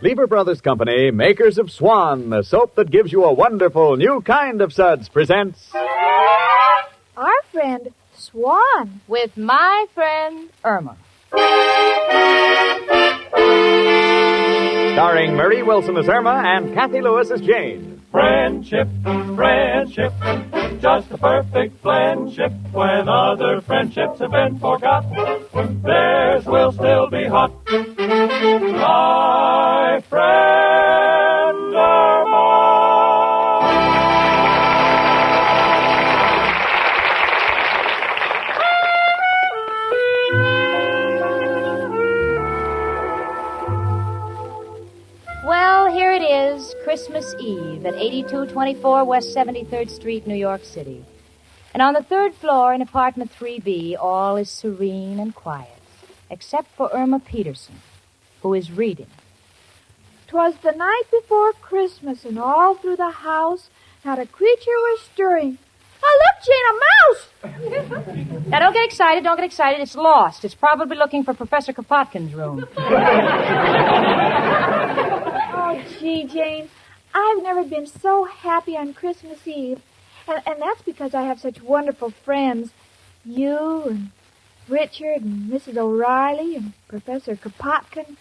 Lever Brothers Company, makers of Swan, the soap that gives you a wonderful new kind of suds, presents... Our friend, Swan. With my friend, Irma. Starring Marie Wilson as Irma and Kathy Lewis as Jane. Friendship, friendship, just a perfect friendship. When other friendships have been forgot, theirs will still be hot. My friend Irma. Well, here it is, Christmas Eve at 8224 West 73rd Street, New York City. And on the third floor in apartment 3B, all is serene and quiet, except for Irma Peterson, who is reading. 'Twas the night before Christmas, and all through the house not a creature was stirring. Oh, look, Jane, a mouse! Now, don't get excited, It's lost. It's probably looking for Professor Kropotkin's room. Oh, gee, Jane, I've never been so happy on Christmas Eve. And that's because I have such wonderful friends. You and Richard and Mrs. O'Reilly and Professor Kropotkin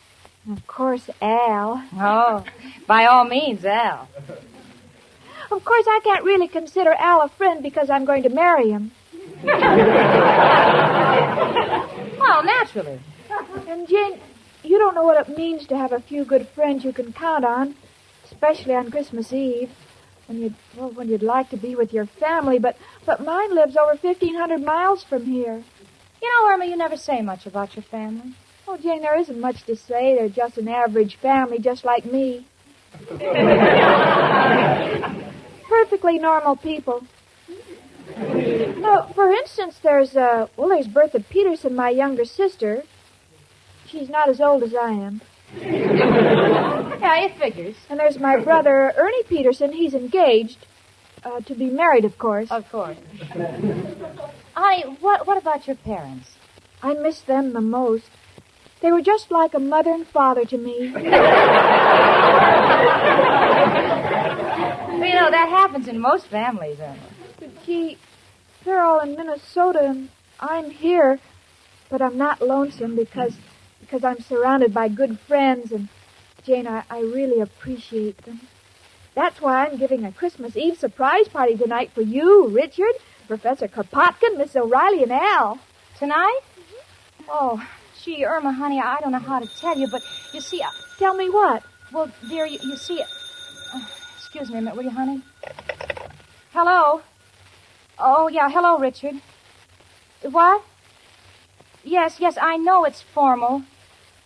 and, of course, Al. Oh, by all means, Al. Of course, I can't really consider Al a friend because I'm going to marry him. Well, naturally. And, Jane, you don't know what it means to have a few good friends you can count on, especially on Christmas Eve, when you'd like to be with your family, but mine lives over 1,500 miles from here. You know, Irma, you never say much about your family. Oh, Jane, there isn't much to say. They're just an average family, just like me. Perfectly normal people. No, for instance, there's Bertha Peterson, my younger sister. She's not as old as I am. Yeah, it figures. And there's my brother, Ernie Peterson. He's engaged. To be married, of course. Of course. Honey, what about your parents? I miss them the most. They were just like a mother and father to me. Well, you know, that happens in most families, Irma. But, gee, they're all in Minnesota, and I'm here. But I'm not lonesome because I'm surrounded by good friends, and, Jane, I really appreciate them. That's why I'm giving a Christmas Eve surprise party tonight for you, Richard, Professor Kropotkin, Miss O'Reilly, and Al. Tonight? Mm-hmm. Oh, gee, Irma, honey, I don't know how to tell you, but you see... Tell me what? Well, dear, you see... excuse me a minute, will you, honey? Hello? Oh, yeah, hello, Richard. What? Yes, I know it's formal.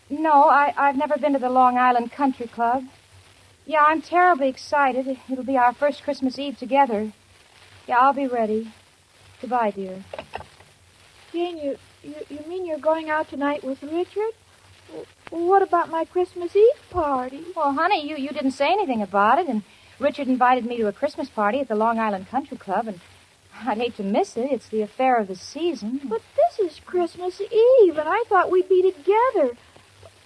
No, I've never been to the Long Island Country Club. Yeah, I'm terribly excited. It'll be our first Christmas Eve together. Yeah, I'll be ready. Goodbye, dear. Jane, you mean you're going out tonight with Richard? Well, what about my Christmas Eve party? Well, honey, you didn't say anything about it, and Richard invited me to a Christmas party at the Long Island Country Club, and I'd hate to miss it. It's the affair of the season. But this is Christmas Eve, and I thought we'd be together.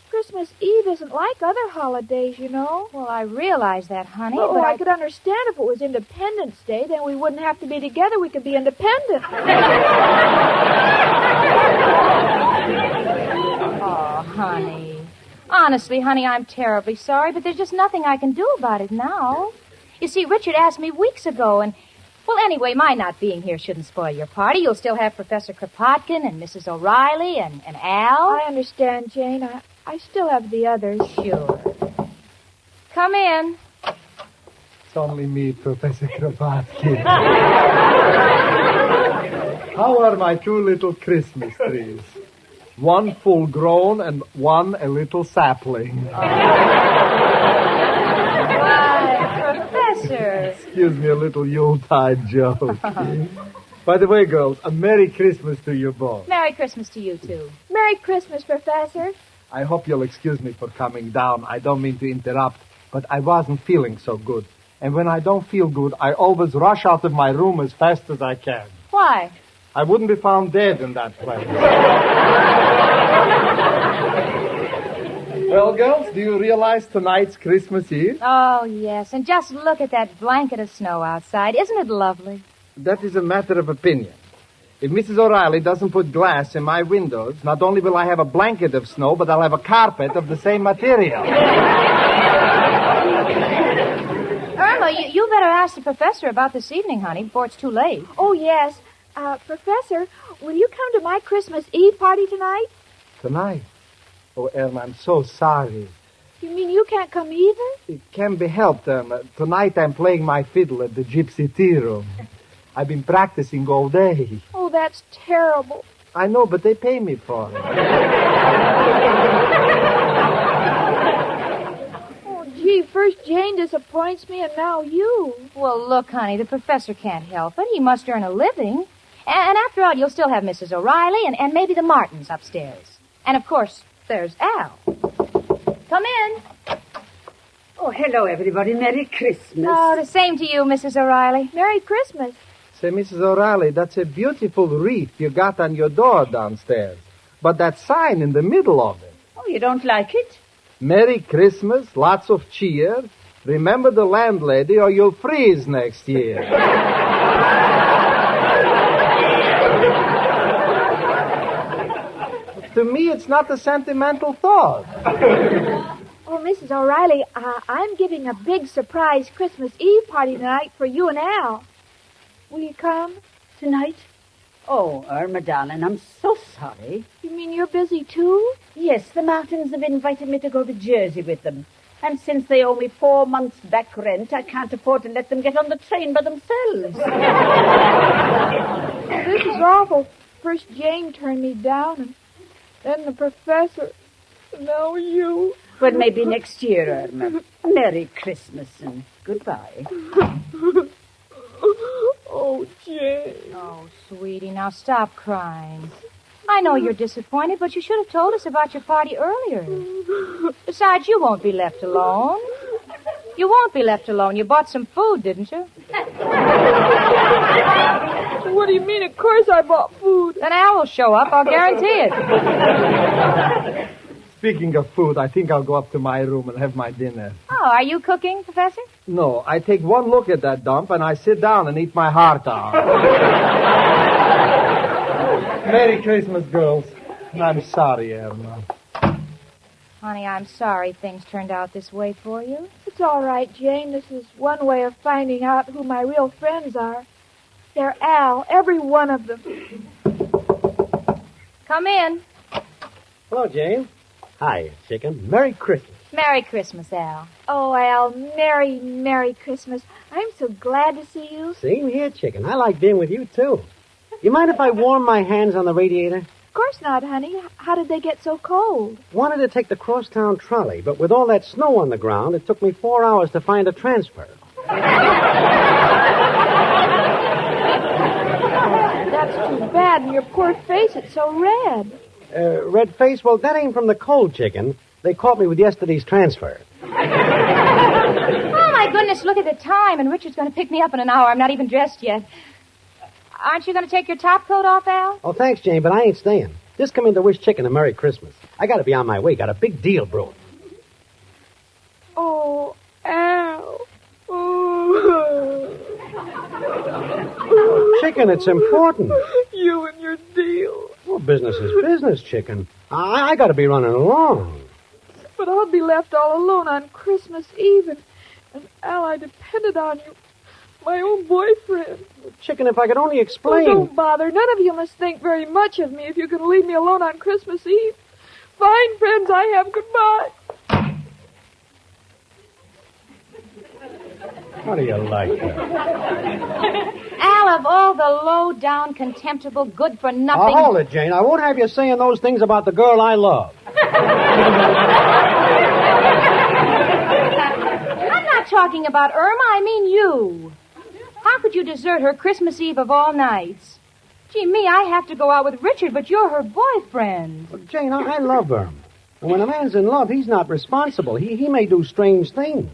Christmas Eve isn't like other holidays, you know. Well, I realize that, honey, but I could understand if it was Independence Day. Then we wouldn't have to be together. We could be independent. Oh, honey. Honestly, honey, I'm terribly sorry, but there's just nothing I can do about it now. You see, Richard asked me weeks ago, and... Well, anyway, my not being here shouldn't spoil your party. You'll still have Professor Kropotkin and Mrs. O'Reilly and Al. I understand, Jane. I still have the others. Sure. Come in. It's only me, Professor Kropotkin. How are my two little Christmas trees? One full grown and one a little sapling. Professor. Excuse me, a little Yuletide joke. By the way, girls, a Merry Christmas to you both. Merry Christmas to you, too. Merry Christmas, Professor. I hope you'll excuse me for coming down. I don't mean to interrupt, but I wasn't feeling so good. And when I don't feel good, I always rush out of my room as fast as I can. Why? I wouldn't be found dead in that place. Well, girls, do you realize tonight's Christmas Eve? Oh, yes. And just look at that blanket of snow outside. Isn't it lovely? That is a matter of opinion. If Mrs. O'Reilly doesn't put glass in my windows, not only will I have a blanket of snow, but I'll have a carpet of the same material. Irma, you better ask the professor about this evening, honey, before it's too late. Oh, yes. Professor, will you come to my Christmas Eve party tonight? Tonight? Oh, Irma, I'm so sorry. You mean you can't come either? It can be helped, Irma. Tonight I'm playing my fiddle at the Gypsy Tea Room. I've been practicing all day. Oh, that's terrible. I know, but they pay me for it. Oh, gee, first Jane disappoints me and now you. Well, look, honey, the professor can't help it. He must earn a living. And after all, you'll still have Mrs. O'Reilly and maybe the Martins upstairs. And, of course, there's Al. Come in. Oh, hello, everybody. Merry Christmas. Oh, the same to you, Mrs. O'Reilly. Merry Christmas. Say, Mrs. O'Reilly, that's a beautiful wreath you got on your door downstairs. But that sign in the middle of it. Oh, you don't like it? Merry Christmas, lots of cheer. Remember the landlady or you'll freeze next year. To me, it's not a sentimental thought. Oh, Mrs. O'Reilly, I'm giving a big surprise Christmas Eve party tonight for you and Al. Will you come? Tonight? Oh, Irma, darling, I'm so sorry. You mean you're busy, too? Yes, the Martins have invited me to go to Jersey with them. And since they owe me 4 months' back rent, I can't afford to let them get on the train by themselves. This is awful. First Jane turned me down, and then the professor, and now you. Well, maybe next year, Irma. Merry Christmas and goodbye. Oh, Jane. Oh, sweetie, now stop crying. I know you're disappointed, but you should have told us about your party earlier. Besides, you won't be left alone. You won't be left alone. You bought some food, didn't you? What do you mean? Of course I bought food. Then Al will show up, I'll guarantee it. Speaking of food, I think I'll go up to my room and have my dinner. Oh, are you cooking, Professor? No, I take one look at that dump and I sit down and eat my heart out. Merry Christmas, girls. And I'm sorry, Irma. Honey, I'm sorry things turned out this way for you. It's all right, Jane. This is one way of finding out who my real friends are. They're Al, every one of them. Come in. Hello, Jane. Hi, chicken. Merry Christmas. Merry Christmas, Al. Oh, Al, Merry, Merry Christmas. I'm so glad to see you. Same here, chicken. I like being with you, too. You mind if I warm my hands on the radiator? Of course not, honey. How did they get so cold? Wanted to take the crosstown trolley, but with all that snow on the ground, it took me 4 hours to find a transfer. That's too bad, and your poor face, it's so red. Red face? Well, that ain't from the cold, chicken. They caught me with yesterday's transfer. Oh, my goodness, look at the time, and Richard's going to pick me up in an hour. I'm not even dressed yet. Aren't you going to take your top coat off, Al? Oh, thanks, Jane, but I ain't staying. Just come in to wish chicken a Merry Christmas. I gotta be on my way. Got a big deal brewing. Oh, Al. Oh. Chicken, it's important. You and your deal. Well, business is business, chicken. I gotta be running along. But I'll be left all alone on Christmas Eve, and Al, I depended on you. My own boyfriend. Chicken, if I could only explain... Oh, don't bother. None of you must think very much of me if you can leave me alone on Christmas Eve. Fine friends I have. Goodbye. How do you like that? Al, of all the low-down, contemptible, good-for-nothing... Hold it, Jane. I won't have you saying those things about the girl I love. I'm not talking about Irma. I mean you. How could you desert her Christmas Eve of all nights? Gee, me, I have to go out with Richard, but you're her boyfriend. Well, Jane, I love her. And when a man's in love, he's not responsible. He may do strange things.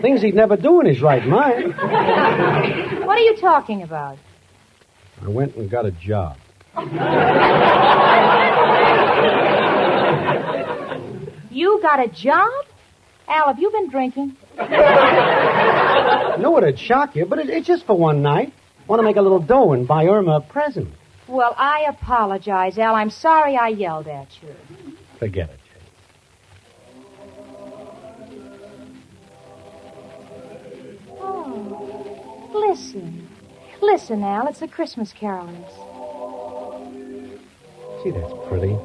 Things he'd never do in his right mind. What are you talking about? I went and got a job. You You got a job? Al, have you been drinking? I know it'd shock you, but it's just for one night. Want to make a little dough and buy Irma a present. Well, I apologize, Al. I'm sorry I yelled at you. Forget it, Jane. Oh, listen. Listen, Al, it's the Christmas carolers. Gee, that's pretty.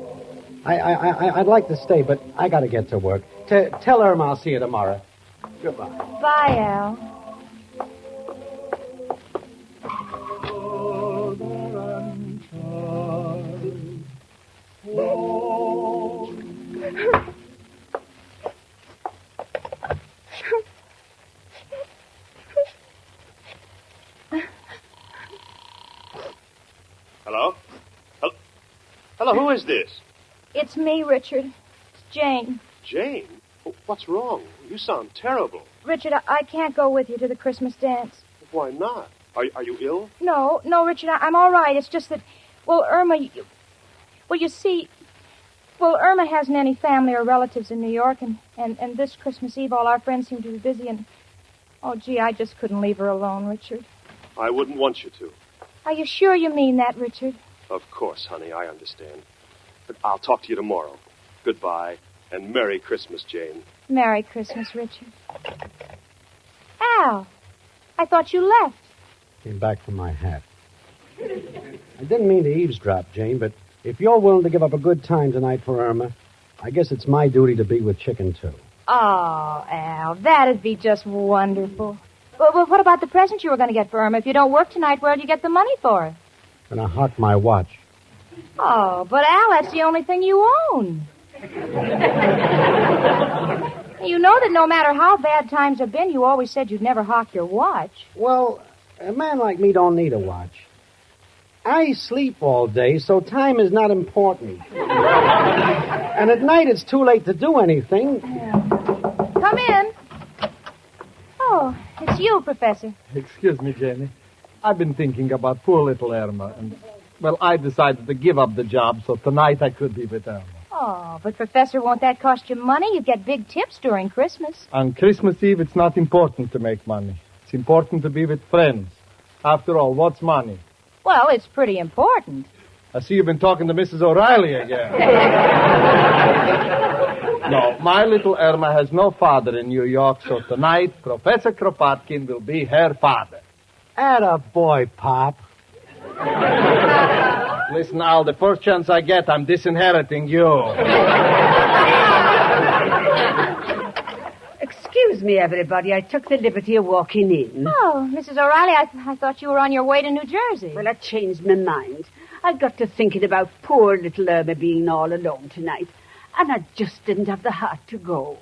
I'd like to stay, but I got to get to work. Tell Irma I'll see you tomorrow. Goodbye. Bye, Al. Hello? Hello, who is this? It's me, Richard. It's Jane. Jane? What's wrong? You sound terrible. Richard, I can't go with you to the Christmas dance. Why not? Are you ill? No, Richard, I'm all right. It's just that, well, Irma, you see, Irma hasn't any family or relatives in New York, and this Christmas Eve all our friends seem to be busy, and, oh, gee, I just couldn't leave her alone, Richard. I wouldn't want you to. Are you sure you mean that, Richard? Of course, honey, I understand. But I'll talk to you tomorrow. Goodbye, and Merry Christmas, Jane. Merry Christmas, Richard. Al, I thought you left. Came back from my hat. I didn't mean to eavesdrop, Jane, but if you're willing to give up a good time tonight for Irma, I guess it's my duty to be with Chicken, too. Oh, Al, that'd be just wonderful. Well, what about the present you were going to get for Irma? If you don't work tonight, where'd you get the money for it? Gonna hock my watch. Oh, but Al, that's the only thing you own. You know that no matter how bad times have been, you always said you'd never hawk your watch. Well, a man like me don't need a watch. I sleep all day, so time is not important. And at night, it's too late to do anything. Yeah. Come in. Oh, it's you, Professor. Excuse me, Jenny. I've been thinking about poor little Irma, and, well, I decided to give up the job, so tonight I could be with Irma. Oh, but Professor, won't that cost you money? You get big tips during Christmas. On Christmas Eve, it's not important to make money. It's important to be with friends. After all, what's money? Well, it's pretty important. I see you've been talking to Mrs. O'Reilly again. No, my little Irma has no father in New York, so tonight, Professor Kropotkin will be her father. Atta boy, Pop. Listen, Al, the first chance I get, I'm disinheriting you. Excuse me, everybody. I took the liberty of walking in. Oh, Mrs. O'Reilly, I thought you were on your way to New Jersey. Well, I changed my mind. I got to thinking about poor little Irma being all alone tonight, and I just didn't have the heart to go.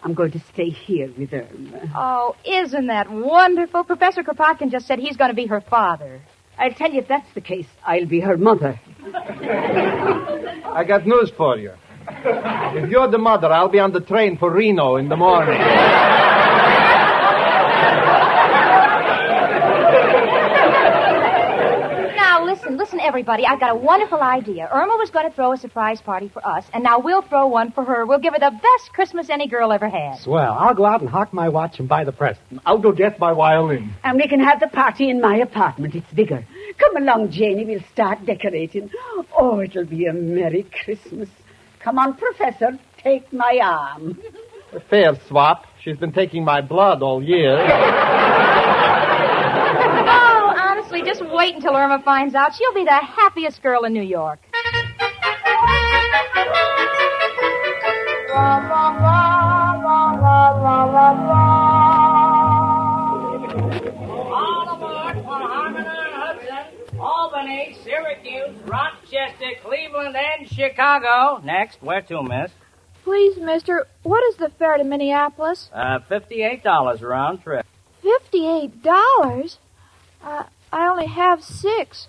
I'm going to stay here with Irma. Oh, isn't that wonderful? Professor Kropotkin just said he's going to be her father. I'll tell you, if that's the case, I'll be her mother. I got news for you. If you're the mother, I'll be on the train for Reno in the morning. Now, listen, everybody. I've got a wonderful idea. Irma was going to throw a surprise party for us, and now we'll throw one for her. We'll give her the best Christmas any girl ever had. Swell. I'll go out and hock my watch and buy the present. I'll go get my violin. And we can have the party in my apartment. It's bigger. Come along, Janie. We'll start decorating. Oh, it'll be a Merry Christmas. Come on, Professor. Take my arm. A fair swap. She's been taking my blood all year. Oh, honestly, just wait until Irma finds out. She'll be the happiest girl in New York. Albany, Syracuse, Rochester, Cleveland, and Chicago. Next, where to, miss? Please, mister, what is the fare to Minneapolis? $58 round trip. $58? I only have $6.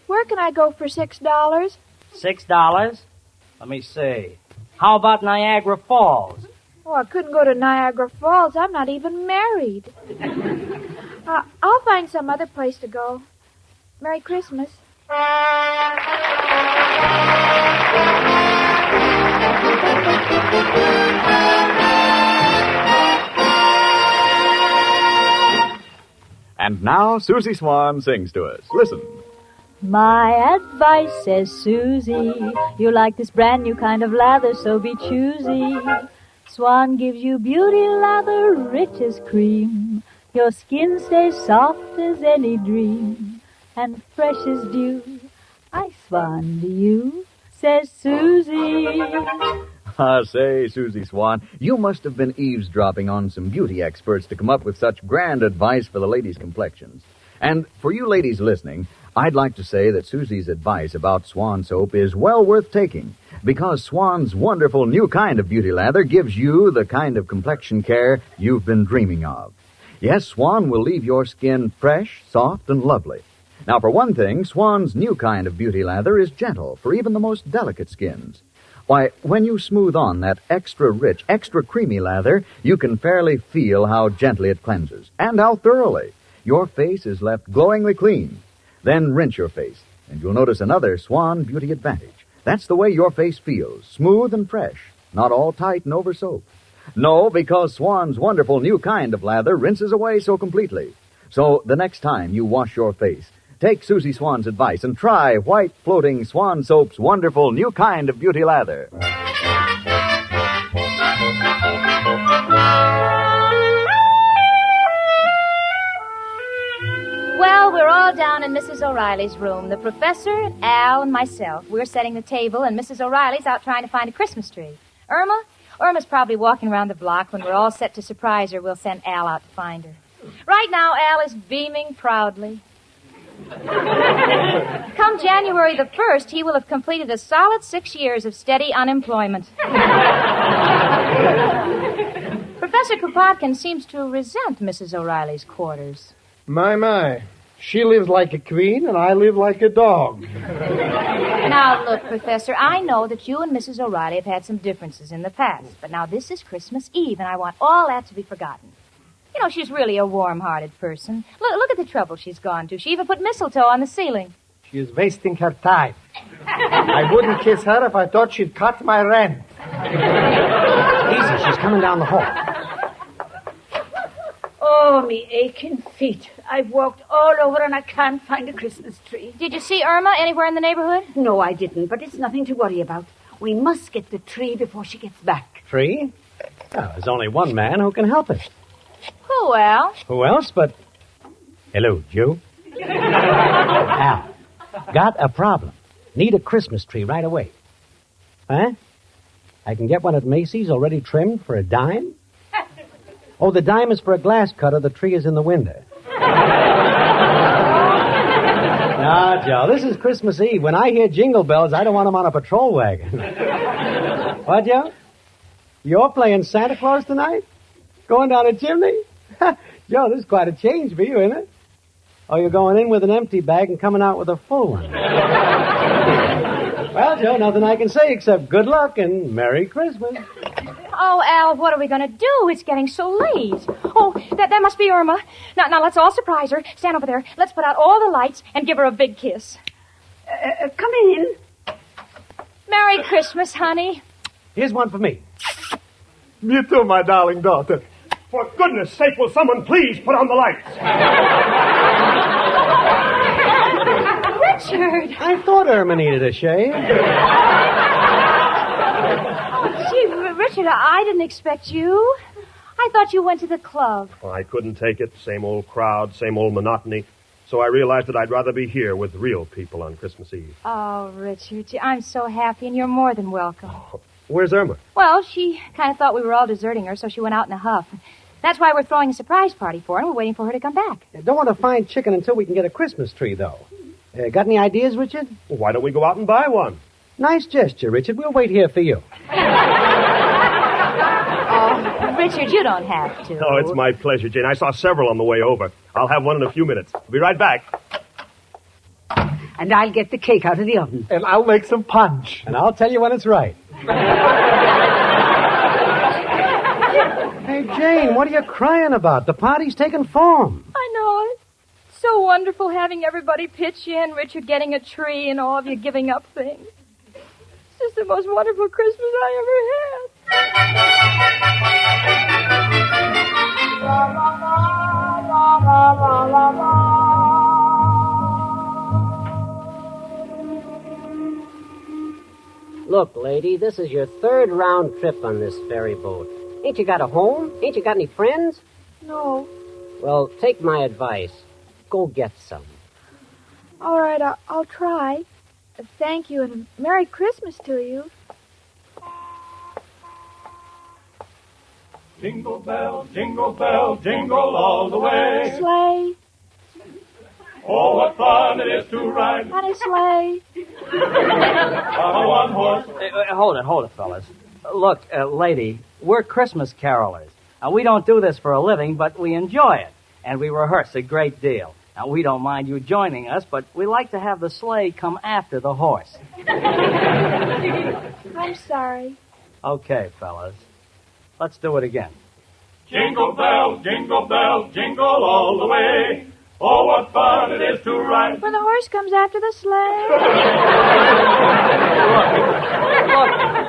Where can I go for $6? $6? Let me see. How about Niagara Falls? Oh, I couldn't go to Niagara Falls. I'm not even married. I'll find some other place to go. Merry Christmas. And now Susie Swan sings to us. Listen. My advice, says Susie, you like this brand new kind of lather, so be choosy. Swan gives you beauty lather, rich as cream. Your skin stays soft as any dream, and fresh as dew. I swan to you, says Susie. Say, Susie Swan, you must have been eavesdropping on some beauty experts to come up with such grand advice for the ladies' complexions. And for you ladies listening, I'd like to say that Susie's advice about Swan soap is well worth taking, because Swan's wonderful new kind of beauty lather gives you the kind of complexion care you've been dreaming of. Yes, Swan will leave your skin fresh, soft, and lovely. Now, for one thing, Swan's new kind of beauty lather is gentle for even the most delicate skins. Why, when you smooth on that extra rich, extra creamy lather, you can fairly feel how gently it cleanses, and how thoroughly. Your face is left glowingly clean. Then rinse your face, and you'll notice another Swan beauty advantage. That's the way your face feels, smooth and fresh, not all tight and over soap. No, because Swan's wonderful new kind of lather rinses away so completely. So the next time you wash your face, take Susie Swan's advice and try white floating Swan soap's wonderful new kind of beauty lather. Well, we're all down in Mrs. O'Reilly's room. The professor, Al, and myself. We're setting the table, and Mrs. O'Reilly's out trying to find a Christmas tree. Irma's probably walking around the block. When we're all set to surprise her, we'll send Al out to find her. Right now, Al is beaming proudly. Come January the 1st, he will have completed a solid 6 years of steady unemployment. Professor Kropotkin seems to resent Mrs. O'Reilly's quarters. My. She lives like a queen, and I live like a dog. Now, look, Professor, I know that you and Mrs. O'Reilly have had some differences in the past, but now this is Christmas Eve, and I want all that to be forgotten. You know, she's really a warm-hearted person. Look at the trouble she's gone to. She even put mistletoe on the ceiling. She is wasting her time. I wouldn't kiss her if I thought she'd cut my rent. Easy, she's coming down the hall. Oh, me aching feet. I've walked all over and I can't find a Christmas tree. Did you see Irma anywhere in the neighborhood? No, I didn't, but it's nothing to worry about. We must get the tree before she gets back. Tree? Well, there's only one man who can help us. Who, Al? Who else but... Hello, Joe. Al, got a problem. Need a Christmas tree right away. Huh? I can get one at Macy's already trimmed for $10? Oh, the dime is for a glass cutter. The tree is in the window. Now, Joe, this is Christmas Eve. When I hear jingle bells, I don't want them on a patrol wagon. What, Joe? You're playing Santa Claus tonight? Going down a chimney? Joe, this is quite a change for you, isn't it? Oh, you're going in with an empty bag and coming out with a full one. Well, Joe, nothing I can say except good luck and Merry Christmas. Oh, Al, what are we going to do? It's getting so late. Oh, that must be Irma. Now, let's all surprise her. Stand over there. Let's put out all the lights and give her a big kiss. Come in. Merry Christmas, honey. Here's one for me. You too, my darling daughter. For goodness sake, will someone please put on the lights? Richard. I thought Irma needed a shave. Gee, Richard, I didn't expect you. I thought you went to the club. Well, I couldn't take it. Same old crowd, same old monotony. So I realized that I'd rather be here with real people on Christmas Eve. Oh, Richard, gee, I'm so happy, and you're more than welcome. Where's Irma? Well, she kind of thought we were all deserting her, so she went out in a huff. That's why we're throwing a surprise party for her, and we're waiting for her to come back. Don't want to find chicken until we can get a Christmas tree, though. Got any ideas, Richard? Well, why don't we go out and buy one? Nice gesture, Richard. We'll wait here for you. Oh, Richard, you don't have to. Oh, it's my pleasure, Jane. I saw several on the way over. I'll have one in a few minutes. I'll be right back. And I'll get the cake out of the oven. And I'll make some punch. And I'll tell you when it's right. Hey, Jane, what are you crying about? The party's taking form. I know it. So wonderful having everybody pitch in, Richard getting a tree and all of you giving up things. It's just the most wonderful Christmas I ever had. Look, lady, this is your third round trip on this ferry boat. Ain't you got a home? Ain't you got any friends? No. Well, take my advice. Go get some. All right, I'll try. Thank you, and a Merry Christmas to you. Jingle bell, jingle all the way. Sleigh. Oh, what fun it is to ride On a sleigh. on a one-horse. Hold it, fellas. Look, lady, we're Christmas carolers. We don't do this for a living, but we enjoy it, and we rehearse a great deal. Now, we don't mind you joining us, but we like to have the sleigh come after the horse. I'm sorry. Okay, fellas. Let's do it again. Jingle bell, jingle all the way. Oh, what fun it is to ride. When the horse comes after the sleigh.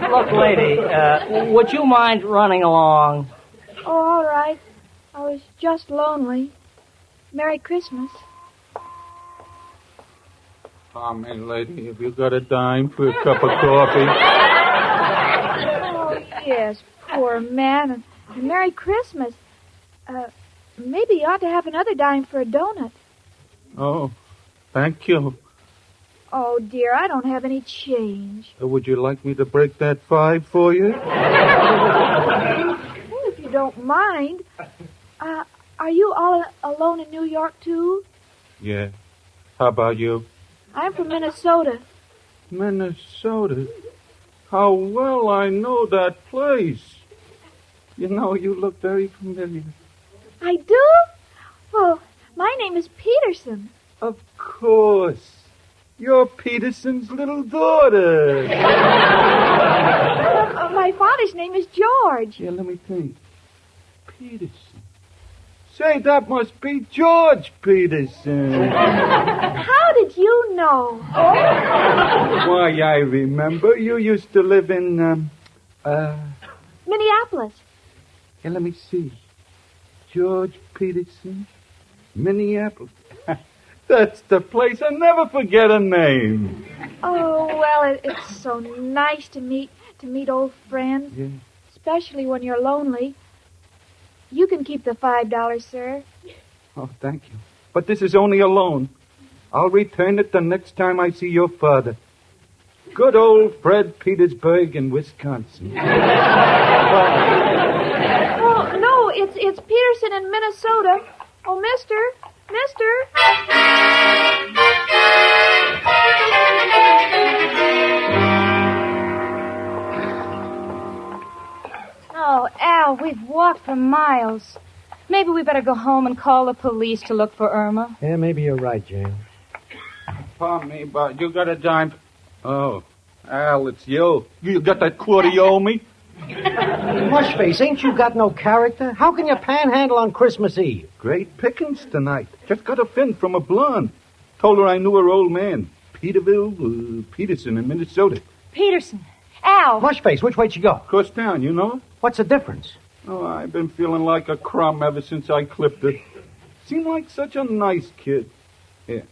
Look, lady, would you mind running along? Oh, all right. I was just lonely. Merry Christmas. Come in, lady. Have you got a dime for a cup of coffee? Oh, yes, poor man. And Merry Christmas. Maybe you ought to have another dime for a donut. Oh, thank you. Oh, dear, I don't have any change. Would you like me to break that 5 for you? Well, if you don't mind. Are you all alone in New York, too? Yeah. How about you? I'm from Minnesota. Minnesota? How well I know that place. You know, you look very familiar. I do? Well, my name is Peterson. Of course. You're Peterson's little daughter. My father's name is George. Yeah, let me think. Peterson. Say, that must be George Peterson. How did you know? Why, I remember. You used to live in, Minneapolis. Yeah, let me see. George Peterson, Minneapolis. That's the place. I never forget a name. Oh, well, it's so nice to meet old friends. Yeah. Especially when you're lonely. You can keep the $5, sir. Oh, thank you. But this is only a loan. I'll return it the next time I see your father. Good old Fred Petersburg in Wisconsin. Oh, no, it's Peterson in Minnesota. Oh, mister. Oh, Al, we've walked for miles. Maybe we better go home and call the police to look for Irma. Yeah, maybe you're right, Jane. Pardon me, but you got a dime. Oh, Al, it's you. You got that quarter you owe me? Mushface, ain't you got no character? How can you panhandle on Christmas Eve? Great pickings tonight. Just got a fin from a blonde. Told her I knew her old man. Peterson in Minnesota. Peterson. Al. Mushface, which way'd you go? Across town, you know? What's the difference? Oh, I've been feeling like a crumb ever since I clipped her. Seemed like such a nice kid. Yeah.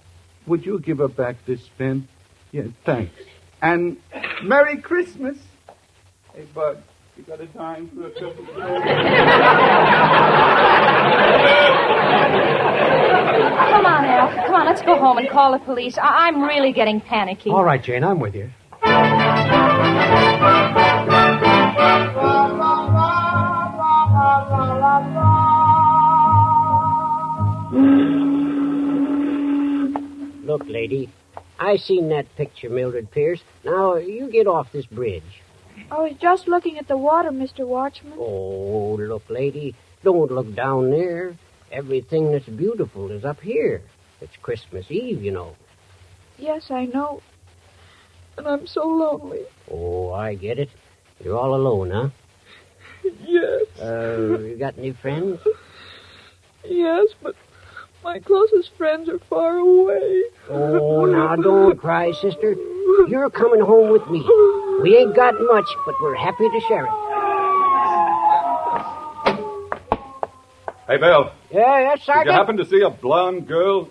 Would you give her back this fin? Yeah, thanks. And Merry Christmas. Hey, Bud, you got a dime for a cup of coffee? Come on, Al. Come on, let's go home and call the police. I'm really getting panicky. All right, Jane, I'm with you. Look, lady, I seen that picture, Mildred Pierce. Now, you get off this bridge. I was just looking at the water, Mr. Watchman. Oh, look, lady, don't look down there. Everything that's beautiful is up here. It's Christmas Eve, you know. Yes, I know. And I'm so lonely. Oh, I get it. You're all alone, huh? Yes. You got any friends? Yes, but my closest friends are far away. Oh, now don't cry, sister. You're coming home with me. We ain't got much, but we're happy to share it. Hey, Bill. Yes, Did Sergeant? you happen to see a blonde girl?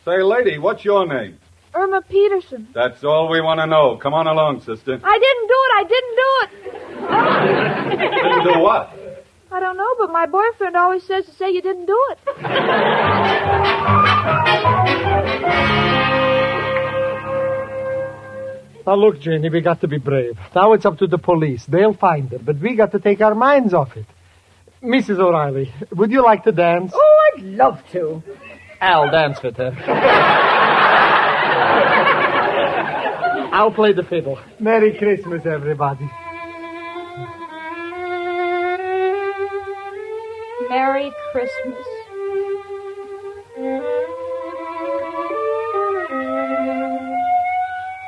Say, lady, what's your name? Irma Peterson. That's all we want to know. Come on along, sister. I didn't do it. Didn't do what? I don't know, but my boyfriend always says to say you didn't do it. Now, look, Janie, we got to be brave. Now it's up to the police. They'll find her, but we got to take our minds off it. Mrs. O'Reilly, would you like to dance? Oh, I'd love to. I'll dance with her. I'll play the fiddle. Merry Christmas, everybody. Merry Christmas.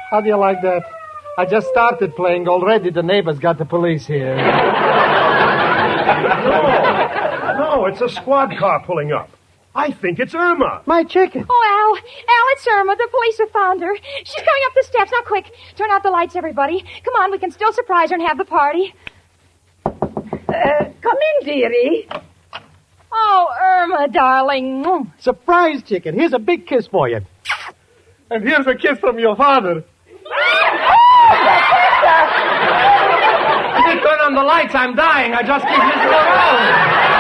How do you like that? I just started playing. Already the neighbors got the police here. No, it's a squad car pulling up. I think it's Irma. My chicken. Oh, Al, it's Irma. The police have found her. She's coming up the steps. Now, quick, turn out the lights, everybody. Come on, we can still surprise her and have the party. Come in, dearie. Oh, Irma, darling. Surprise, chicken. Here's a big kiss for you. And here's a kiss from your father. You turn on the lights, I'm dying. I just keep missing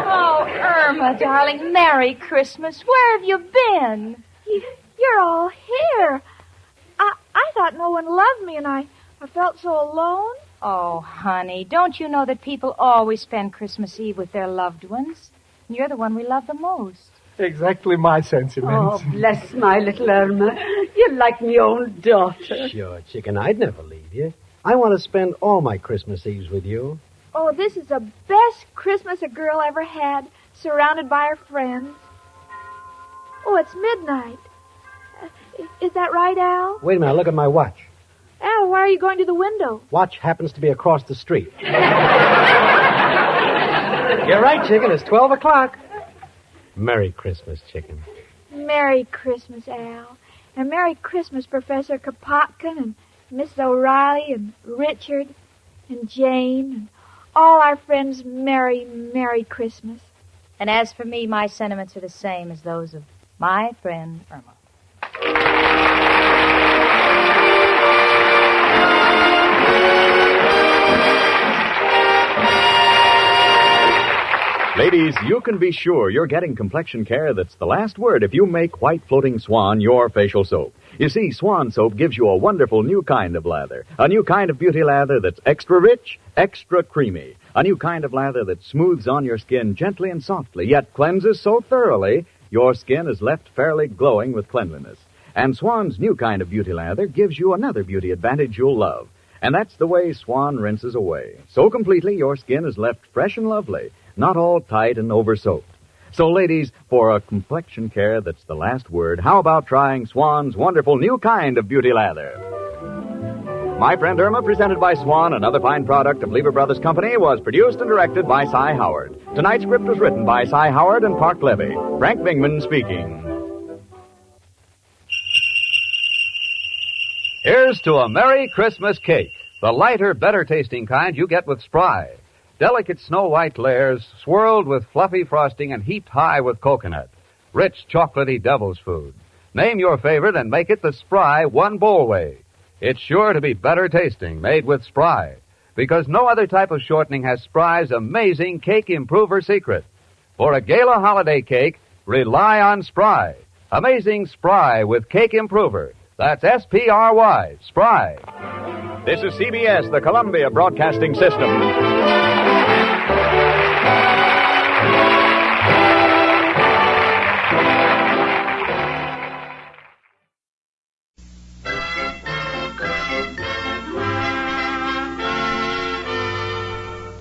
Oh, Irma, darling, Merry Christmas. Where have you been? You're all here. I thought no one loved me, and I felt so alone. Oh, honey, don't you know that people always spend Christmas Eve with their loved ones? And you're the one we love the most. Exactly my sentiments. Oh, bless my little Irma. You're like my own daughter. Sure, chicken. I'd never leave you. I want to spend all my Christmas Eves with you. Oh, this is the best Christmas a girl ever had, surrounded by her friends. Oh, it's midnight. Is that right, Al? Wait a minute. Look at my watch. Al, why are you going to the window? Watch happens to be across the street. You're right, chicken. It's 12 o'clock. Merry Christmas, chicken. Merry Christmas, Al. And Merry Christmas, Professor Kropotkin and Miss O'Reilly and Richard and Jane and all our friends. Merry, Merry Christmas. And as for me, my sentiments are the same as those of my friend Irma. Ladies, you can be sure you're getting complexion care that's the last word if you make White Floating Swan your facial soap. You see, Swan soap gives you a wonderful new kind of lather. A new kind of beauty lather that's extra rich, extra creamy. A new kind of lather that smooths on your skin gently and softly, yet cleanses so thoroughly your skin is left fairly glowing with cleanliness. And Swan's new kind of beauty lather gives you another beauty advantage you'll love. And that's the way Swan rinses away. So completely, your skin is left fresh and lovely, not all tight and over-soaked. So, ladies, for a complexion care that's the last word, how about trying Swan's wonderful new kind of beauty lather? My Friend Irma, presented by Swan, another fine product of Lever Brothers Company, was produced and directed by Cy Howard. Tonight's script was written by Cy Howard and Park Levy. Frank Bingman speaking. Here's to a Merry Christmas cake, the lighter, better-tasting kind you get with Spry. Delicate snow-white layers swirled with fluffy frosting and heaped high with coconut. Rich, chocolatey devil's food. Name your favorite and make it the Spry one-bowl way. It's sure to be better tasting, made with Spry, because no other type of shortening has Spry's amazing cake improver secret. For a gala holiday cake, rely on Spry. Amazing Spry with cake improver. That's S-P-R-Y, Spry. This is CBS, the Columbia Broadcasting System.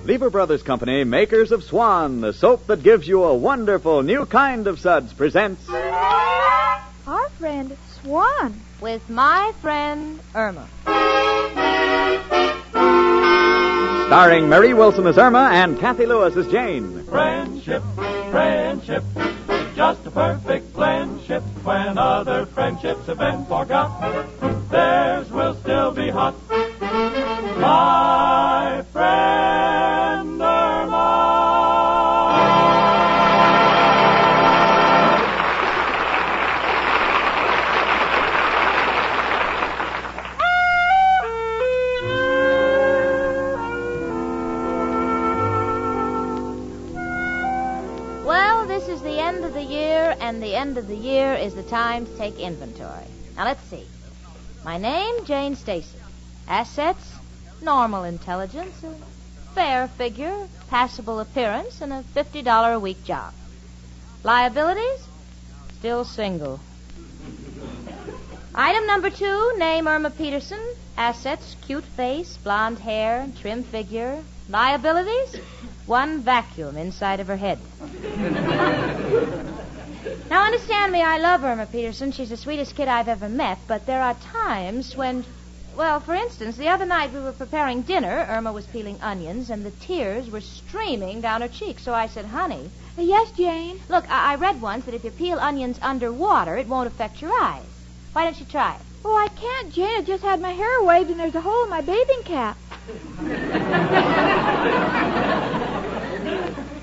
Lever Brothers Company, makers of Swan, the soap that gives you a wonderful new kind of suds, presents Our friend Swan. With my friend Irma. starring Mary Wilson as Irma and Kathy Lewis as Jane. Friendship, friendship, just a perfect friendship. When other friendships have been forgot, theirs will still be hot. this is the end of the year, and the end of the year is the time to take inventory. Now, let's see. My name, Jane Stacy. Assets, normal intelligence, a fair figure, passable appearance, and a $50 a week job. Liabilities, still single. Item number 2, name Irma Peterson. Assets, cute face, blonde hair, trim figure. Liabilities, 1 vacuum inside of her head. Now, understand me, I love Irma Peterson. She's the sweetest kid I've ever met, but there are times when, well, for instance, the other night we were preparing dinner. Irma was peeling onions, and the tears were streaming down her cheeks. So I said, honey. Yes, Jane? Look, I read once that if you peel onions underwater, it won't affect your eyes. Why don't you try it? Oh, I can't, Jane. I just had my hair waved, and there's a hole in my bathing cap.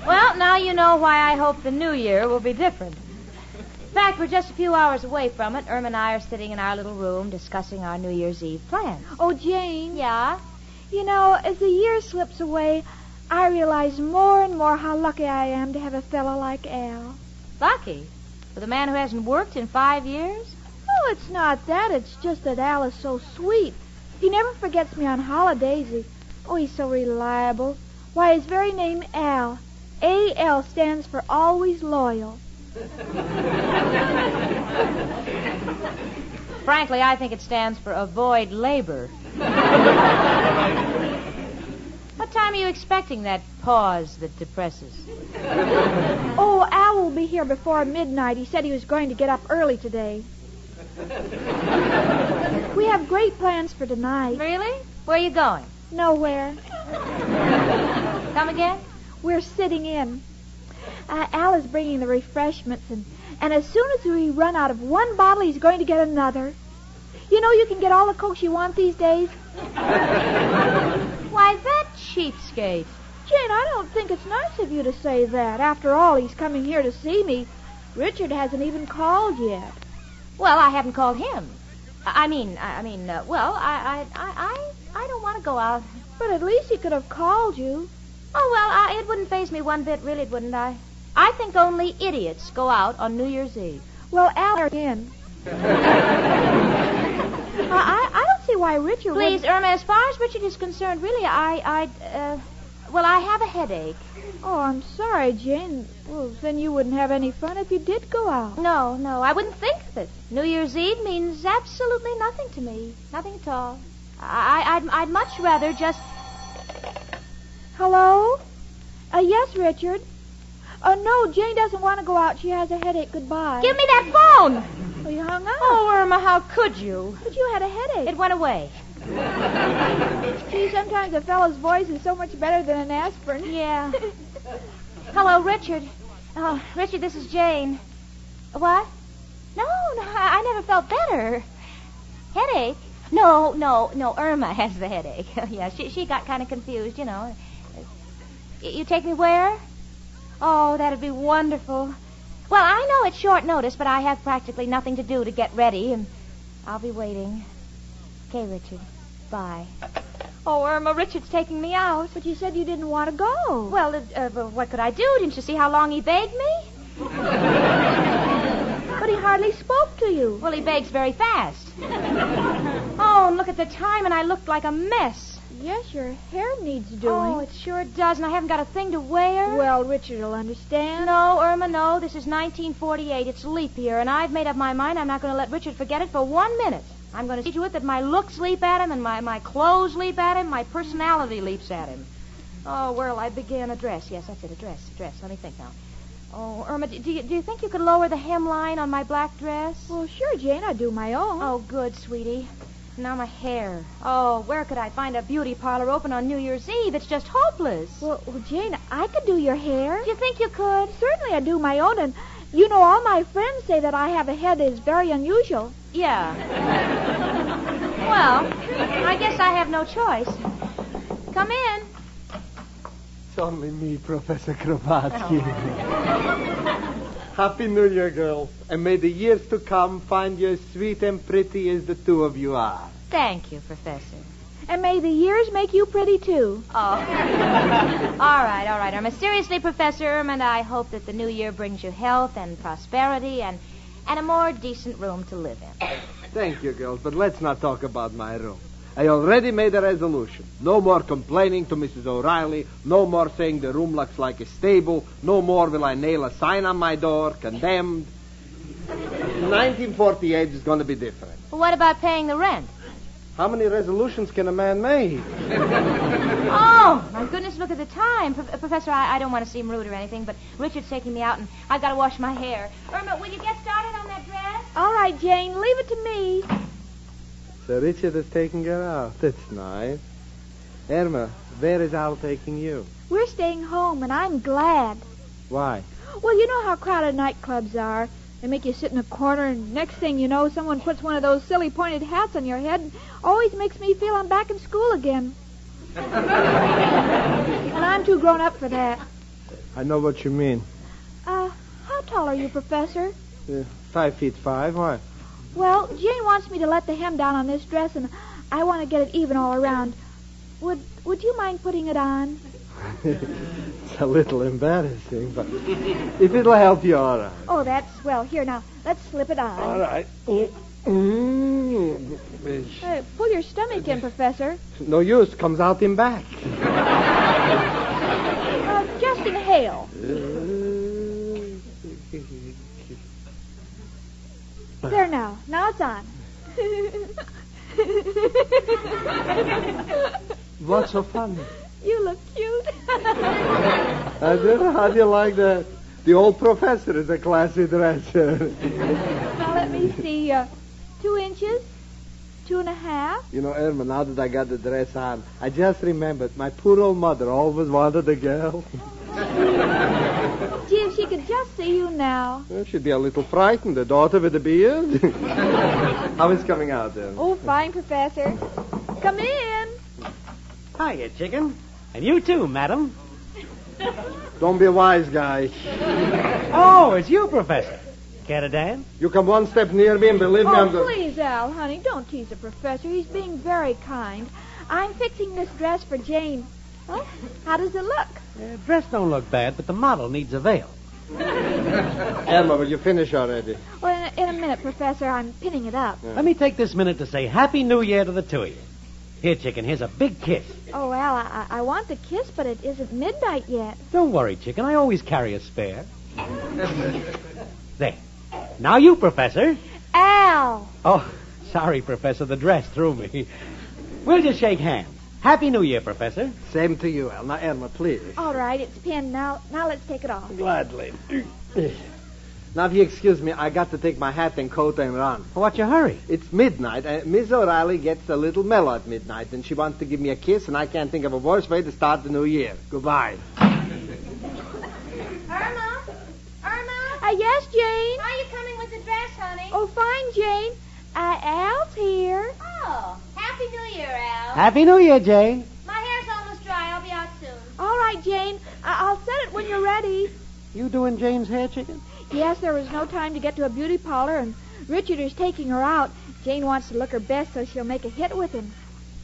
Well, now you know why I hope the new year will be different. In fact, we're just a few hours away from it. Irma and I are sitting in our little room discussing our New Year's Eve plans. Oh, Jane. Yeah? You know, as the year slips away, I realize more and more how lucky I am to have a fellow like Al. Lucky? With a man who hasn't worked in 5 years? Oh, it's not that. It's just that Al is so sweet. He never forgets me on holidays. He's so reliable. Why, his very name, Al. A-L stands for always loyal. Frankly, I think it stands for avoid labor. What time are you expecting that pause that depresses? Oh, Al will be here before midnight. He said he was going to get up early today. We have great plans for tonight. Really? Where are you going? Nowhere. Come again? We're sitting in. Al is bringing the refreshments, and as soon as we run out of one bottle, he's going to get another. You know you can get all the Cokes you want these days. Why, that cheapskate. Jane, I don't think it's nice of you to say that. After all, he's coming here to see me. Richard hasn't even called yet. Well, I haven't called him. I don't want to go out. But at least he could have called you. Oh, well, it wouldn't faze me one bit, really, wouldn't I? I think only idiots go out on New Year's Eve. Well, Al, in. I don't see why Richard Please, wouldn't... Irma, as far as Richard is concerned, really, I have a headache. Oh, I'm sorry, Jane. Well, then you wouldn't have any fun if you did go out. No, I wouldn't think of it. New Year's Eve means absolutely nothing to me. Nothing at all. I'd much rather just... Hello? Yes, Richard. No, Jane doesn't want to go out. She has a headache. Goodbye. Give me that phone! Well, you hung up. Oh, Irma, how could you? But you had a headache. It went away. Gee, sometimes a fellow's voice is so much better than an aspirin. Yeah. Hello, Richard. Oh, Richard, this is Jane. What? No, I never felt better. Headache? No, Irma has the headache. Yeah, she got kind of confused, you know. You take me where? Oh, that'd be wonderful. Well, I know it's short notice, but I have practically nothing to do to get ready, and I'll be waiting. Okay, Richard. Bye. Oh, Irma, Richard's taking me out. But you said you didn't want to go. Well, what could I do? Didn't you see how long he begged me? But he hardly spoke to you. Well, he begs very fast. Oh, and look at the time, and I looked like a mess. Yes, your hair needs doing. Oh, it sure does, and I haven't got a thing to wear. Well, Richard will understand. No, Irma, no. This is 1948. It's leap year, and I've made up my mind I'm not going to let Richard forget it for 1 minute. I'm going to see to it that my looks leap at him, and my clothes leap at him, my personality leaps at him. Oh, where'll I begin? A dress. Yes, that's it, a dress. Let me think now. Oh, Irma, do you think you could lower the hemline on my black dress? Well, sure, Jane. I'd do my own. Oh, good, sweetie. Now my hair. Oh, where could I find a beauty parlor open on New Year's Eve? It's just hopeless. Well, Jane, I could do your hair. Do you think you could? Certainly, I do my own, and you know all my friends say that I have a head that is very unusual. Yeah. Well, I guess I have no choice. Come in. It's only me, Professor Kravatsky. Happy New Year, girls. And may the years to come find you as sweet and pretty as the two of you are. Thank you, Professor. And may the years make you pretty, too. Oh. All right, Irma. Seriously, Professor Irma, I hope that the new year brings you health and prosperity and a more decent room to live in. Thank you, girls, but let's not talk about my room. I already made a resolution. No more complaining to Mrs. O'Reilly. No more saying the room looks like a stable. No more will I nail a sign on my door, condemned. 1948 is going to be different. Well, what about paying the rent? How many resolutions can a man make? Oh, my goodness, look at the time. Professor, I don't want to seem rude or anything, but Richard's taking me out, and I've got to wash my hair. Irma, will you get started on that dress? All right, Jane, leave it to me. So Richard is taking her out. That's nice. Irma, where is Al taking you? We're staying home, and I'm glad. Why? Well, you know how crowded nightclubs are. They make you sit in a corner, and next thing you know, someone puts one of those silly pointed hats on your head, and always makes me feel I'm back in school again. And I'm too grown up for that. I know what you mean. How tall are you, Professor? 5'5". Why? Well, Jane wants me to let the hem down on this dress, and I want to get it even all around. Would you mind putting it on? It's a little embarrassing, but if it'll help you, all right. Oh, that's swell. Here, now, let's slip it on. All right. Pull your stomach in, Professor. No use. Comes out in back. Just inhale. There now. Now it's on. What's so funny? You look cute. I do? How do you like that? The old professor is a classy dresser. Now, let me see. 2 inches? 2.5? You know, Irma, now that I got the dress on, I just remembered my poor old mother always wanted a girl. Gee, if she could just see you now. Well, she'd be a little frightened, the daughter with a beard. How is it coming out, then? Oh, fine, Professor. Come in. Hiya, chicken. And you too, madam. Don't be a wise guy. Oh, it's you, Professor. Care to dance? You come one step near me and believe me, I'm the... Please, Al, honey, don't tease the professor. He's being very kind. I'm fixing this dress for Jane. Oh, how does it look? Dress don't look bad, but the model needs a veil. Emma, will you finish already? Well, in a minute, Professor. I'm pinning it up. Let me take this minute to say Happy New Year to the two of you. Here, chicken, here's a big kiss. Oh, Al, I want the kiss, but it isn't midnight yet. Don't worry, chicken. I always carry a spare. There. Now you, Professor. Al! Oh, sorry, Professor. The dress threw me. We'll just shake hands. Happy New Year, Professor. Same to you, Al. Now, Emma, please. All right, it's pinned. Now let's take it off. Gladly. Now, if you excuse me, I got to take my hat and coat and run. What's your hurry? It's midnight, and Miss O'Reilly gets a little mellow at midnight, and she wants to give me a kiss, and I can't think of a worse way to start the new year. Goodbye. Irma? Yes, Jane? Are you coming with the dress, honey? Oh, fine, Jane. Al's here. Oh, Happy New Year, Al. Happy New Year, Jane. My hair's almost dry. I'll be out soon. All right, Jane. I'll set it when you're ready. You doing Jane's hair, chicken? Yes, there was no time to get to a beauty parlor, and Richard is taking her out. Jane wants to look her best so she'll make a hit with him.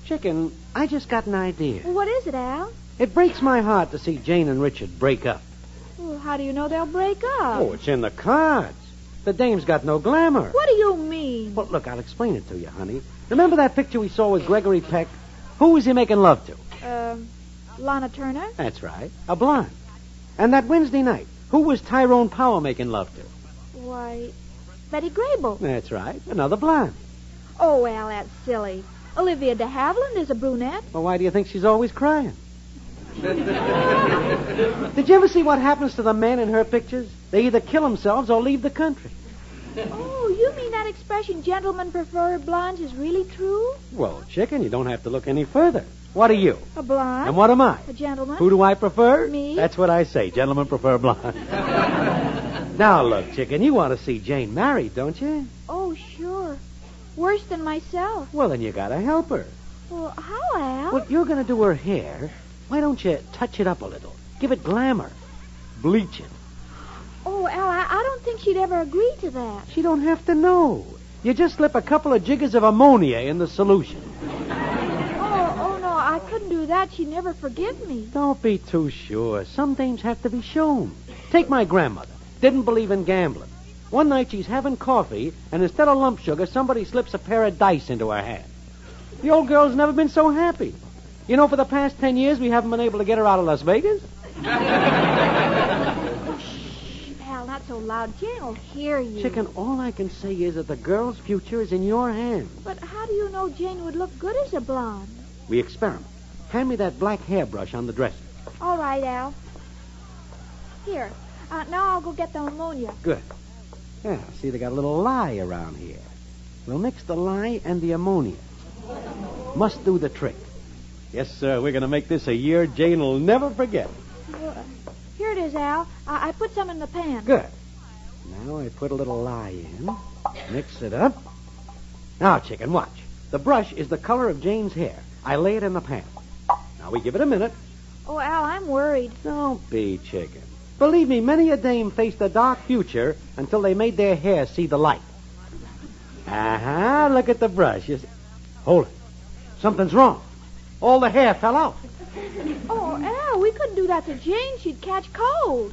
Chicken, I just got an idea. Well, what is it, Al? It breaks my heart to see Jane and Richard break up. Well, how do you know they'll break up? Oh, it's in the cards. The dame's got no glamour. What do you mean? Well, look, I'll explain it to you, honey. Remember that picture we saw with Gregory Peck? Who was he making love to? Lana Turner? That's right, a blonde. And that Wednesday night, who was Tyrone Power making love to? Why, Betty Grable. That's right, another blonde. Oh, Al, that's silly. Olivia de Havilland is a brunette. Well, why do you think she's always crying? Did you ever see what happens to the men in her pictures? They either kill themselves or leave the country. Oh, you mean that expression, gentlemen prefer blondes, is really true? Well, chicken, you don't have to look any further. What are you? A blonde. And what am I? A gentleman. Who do I prefer? Me. That's what I say. Gentlemen prefer blonde. Now, look, chicken, you want to see Jane married, don't you? Oh, sure. Worse than myself. Well, then you gotta help her. Well, how, Al? Well, you're gonna do her hair. Why don't you touch it up a little? Give it glamour. Bleach it. Oh, Al, I don't think she'd ever agree to that. She don't have to know. You just slip a couple of jiggers of ammonia in the solution. do that, she'd never forgive me. Don't be too sure. Some dames have to be shown. Take my grandmother. Didn't believe in gambling. One night she's having coffee, and instead of lump sugar, somebody slips a pair of dice into her hand. The old girl's never been so happy. You know, for the past 10 years, we haven't been able to get her out of Las Vegas. Al, not so loud. Jane will hear you. Chicken, all I can say is that the girl's future is in your hands. But how do you know Jane would look good as a blonde? We experiment. Hand me that black hairbrush on the dresser. All right, Al. Here. Now I'll go get the ammonia. Good. Yeah, see, they got a little lye around here. We'll mix the lye and the ammonia. Must do the trick. Yes, sir, we're going to make this a year Jane will never forget. Here it is, Al. I put some in the pan. Good. Now I put a little lye in. Mix it up. Now, Chicken, watch. The brush is the color of Jane's hair. I lay it in the pan. Now we give it a minute. Oh, Al, I'm worried. Don't be, Chicken. Believe me, many a dame faced a dark future until they made their hair see the light. Look at the brush. Hold it. Something's wrong. All the hair fell out. Oh, Al, we couldn't do that to Jane. She'd catch cold.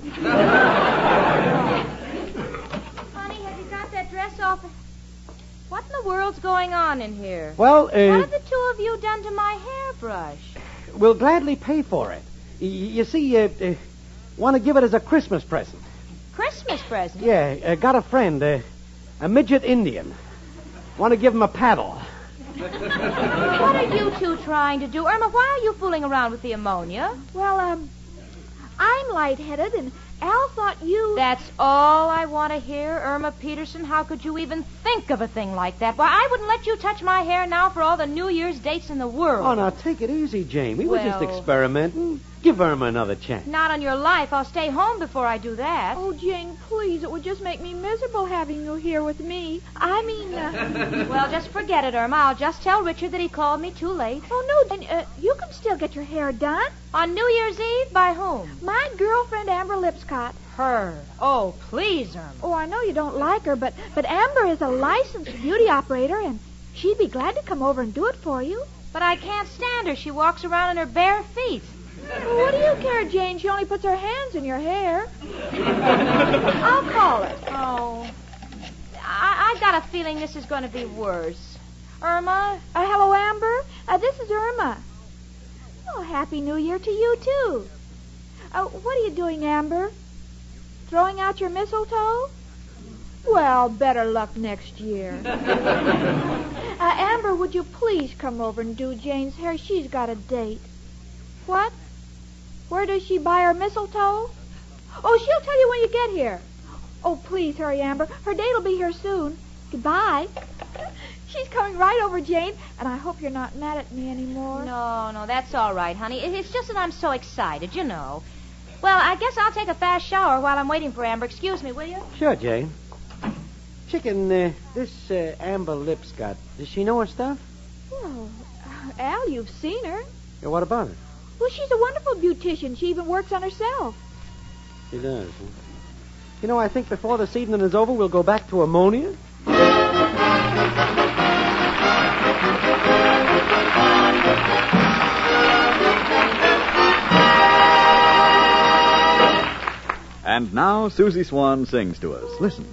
Honey, have you got that dress off? What in the world's going on in here? Well, What have the two of you done to my hairbrush? We'll gladly pay for it. You see, want to give it as a Christmas present. Christmas present? Yeah, got a friend, a midget Indian. Want to give him a paddle. What are you two trying to do? Irma, why are you fooling around with the ammonia? Well, I'm lightheaded, and Al thought you... That's all I want to hear, Irma Peterson. How could you even think of a thing like that? Why, I wouldn't let you touch my hair now for all the New Year's dates in the world. Oh, now, take it easy, Jane. We were just Well- experimenting. Give Irma another chance. Not on your life. I'll stay home before I do that. Oh, Jane, please. It would just make me miserable having you here with me. I mean... Well, just forget it, Irma. I'll just tell Richard that he called me too late. Oh, no, Jane. You can still get your hair done. On New Year's Eve? By whom? My girlfriend, Amber Lipscott. Her. Oh, please, Irma. Oh, I know you don't like her, but Amber is a licensed beauty operator, and she'd be glad to come over and do it for you. But I can't stand her. She walks around in her bare feet. Well, what do you care, Jane? She only puts her hands in your hair. I'll call her. Oh. I've got a feeling this is going to be worse. Irma? Hello, Amber. This is Irma. Oh, Happy New Year to you, too. What are you doing, Amber? Throwing out your mistletoe? Well, better luck next year. Amber, would you please come over and do Jane's hair? She's got a date. What? Where does she buy her mistletoe? Oh, she'll tell you when you get here. Oh, please hurry, Amber. Her date will be here soon. Goodbye. She's coming right over, Jane, and I hope you're not mad at me anymore. No, that's all right, honey. It's just that I'm so excited, you know. Well, I guess I'll take a fast shower while I'm waiting for Amber. Excuse me, will you? Sure, Jane. Chicken, this Amber Lipscott, does she know her stuff? Well, Al, you've seen her. Yeah, what about her? Well, she's a wonderful beautician. She even works on herself. She does, huh? You know, I think before this evening is over, we'll go back to ammonia. And now Susie Swan sings to us. Listen.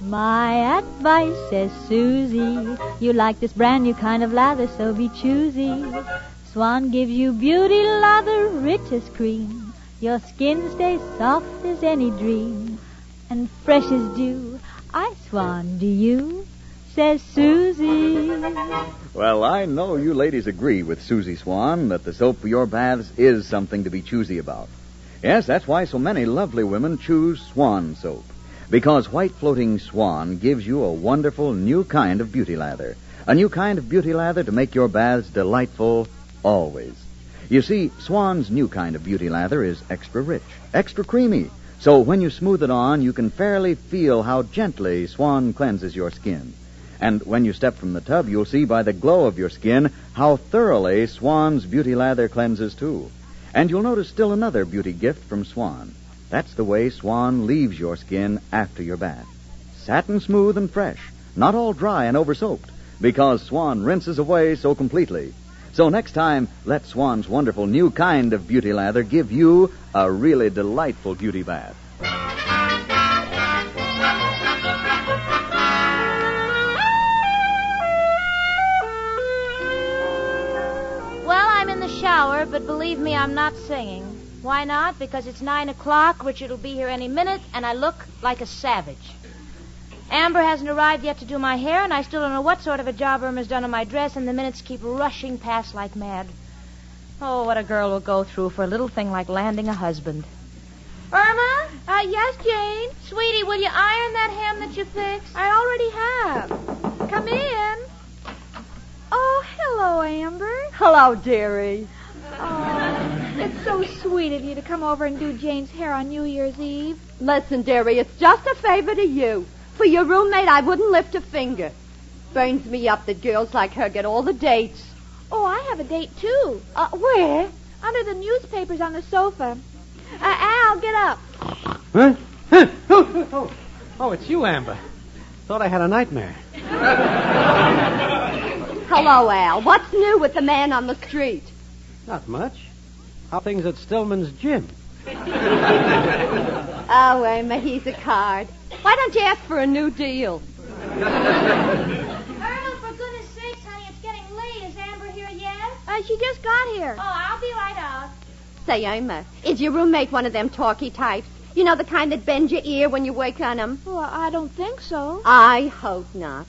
My advice, says Susie, you like this brand new kind of lather, so be choosy. Swan gives you beauty lather, rich as cream. Your skin stays soft as any dream, and fresh as dew. I swan, do you? Says Susie. Well, I know you ladies agree with Susie Swan that the soap for your baths is something to be choosy about. Yes, that's why so many lovely women choose Swan soap. Because white floating Swan gives you a wonderful new kind of beauty lather. A new kind of beauty lather to make your baths delightful always. You see, Swan's new kind of beauty lather is extra rich, extra creamy. So when you smooth it on, you can fairly feel how gently Swan cleanses your skin. And when you step from the tub, you'll see by the glow of your skin how thoroughly Swan's beauty lather cleanses too. And you'll notice still another beauty gift from Swan. That's the way Swan leaves your skin after your bath. Satin smooth and fresh, not all dry and over-soaped, because Swan rinses away so completely. So next time, let Swan's wonderful new kind of beauty lather give you a really delightful beauty bath. Well, I'm in the shower, but believe me, I'm not singing. Why not? Because it's 9 o'clock, Richard will be here any minute, and I look like a savage. Amber hasn't arrived yet to do my hair, and I still don't know what sort of a job Irma's done on my dress, and the minutes keep rushing past like mad. Oh, what a girl will go through for a little thing like landing a husband. Irma? Yes, Jane? Sweetie, will you iron that hem that you fixed? I already have. Come in. Oh, hello, Amber. Hello, dearie. Oh, it's so sweet of you to come over and do Jane's hair on New Year's Eve. Listen, dearie, it's just a favor to you. For your roommate, I wouldn't lift a finger. Burns me up that girls like her get all the dates. Oh, I have a date, too. Where? Under the newspapers on the sofa. Al, get up. Huh? Oh, it's you, Amber. Thought I had a nightmare. Hello, Al. What's new with the man on the street? Not much. How things at Stillman's gym? Oh, Irma, he's a card. Why don't you ask for a new deal? Irma, for goodness sakes, honey, it's getting late. Is Amber here yet? She just got here. Oh, I'll be right out. Say, Irma, is your roommate one of them talky types? You know, the kind that bends your ear when you work on them? Well, I don't think so. I hope not.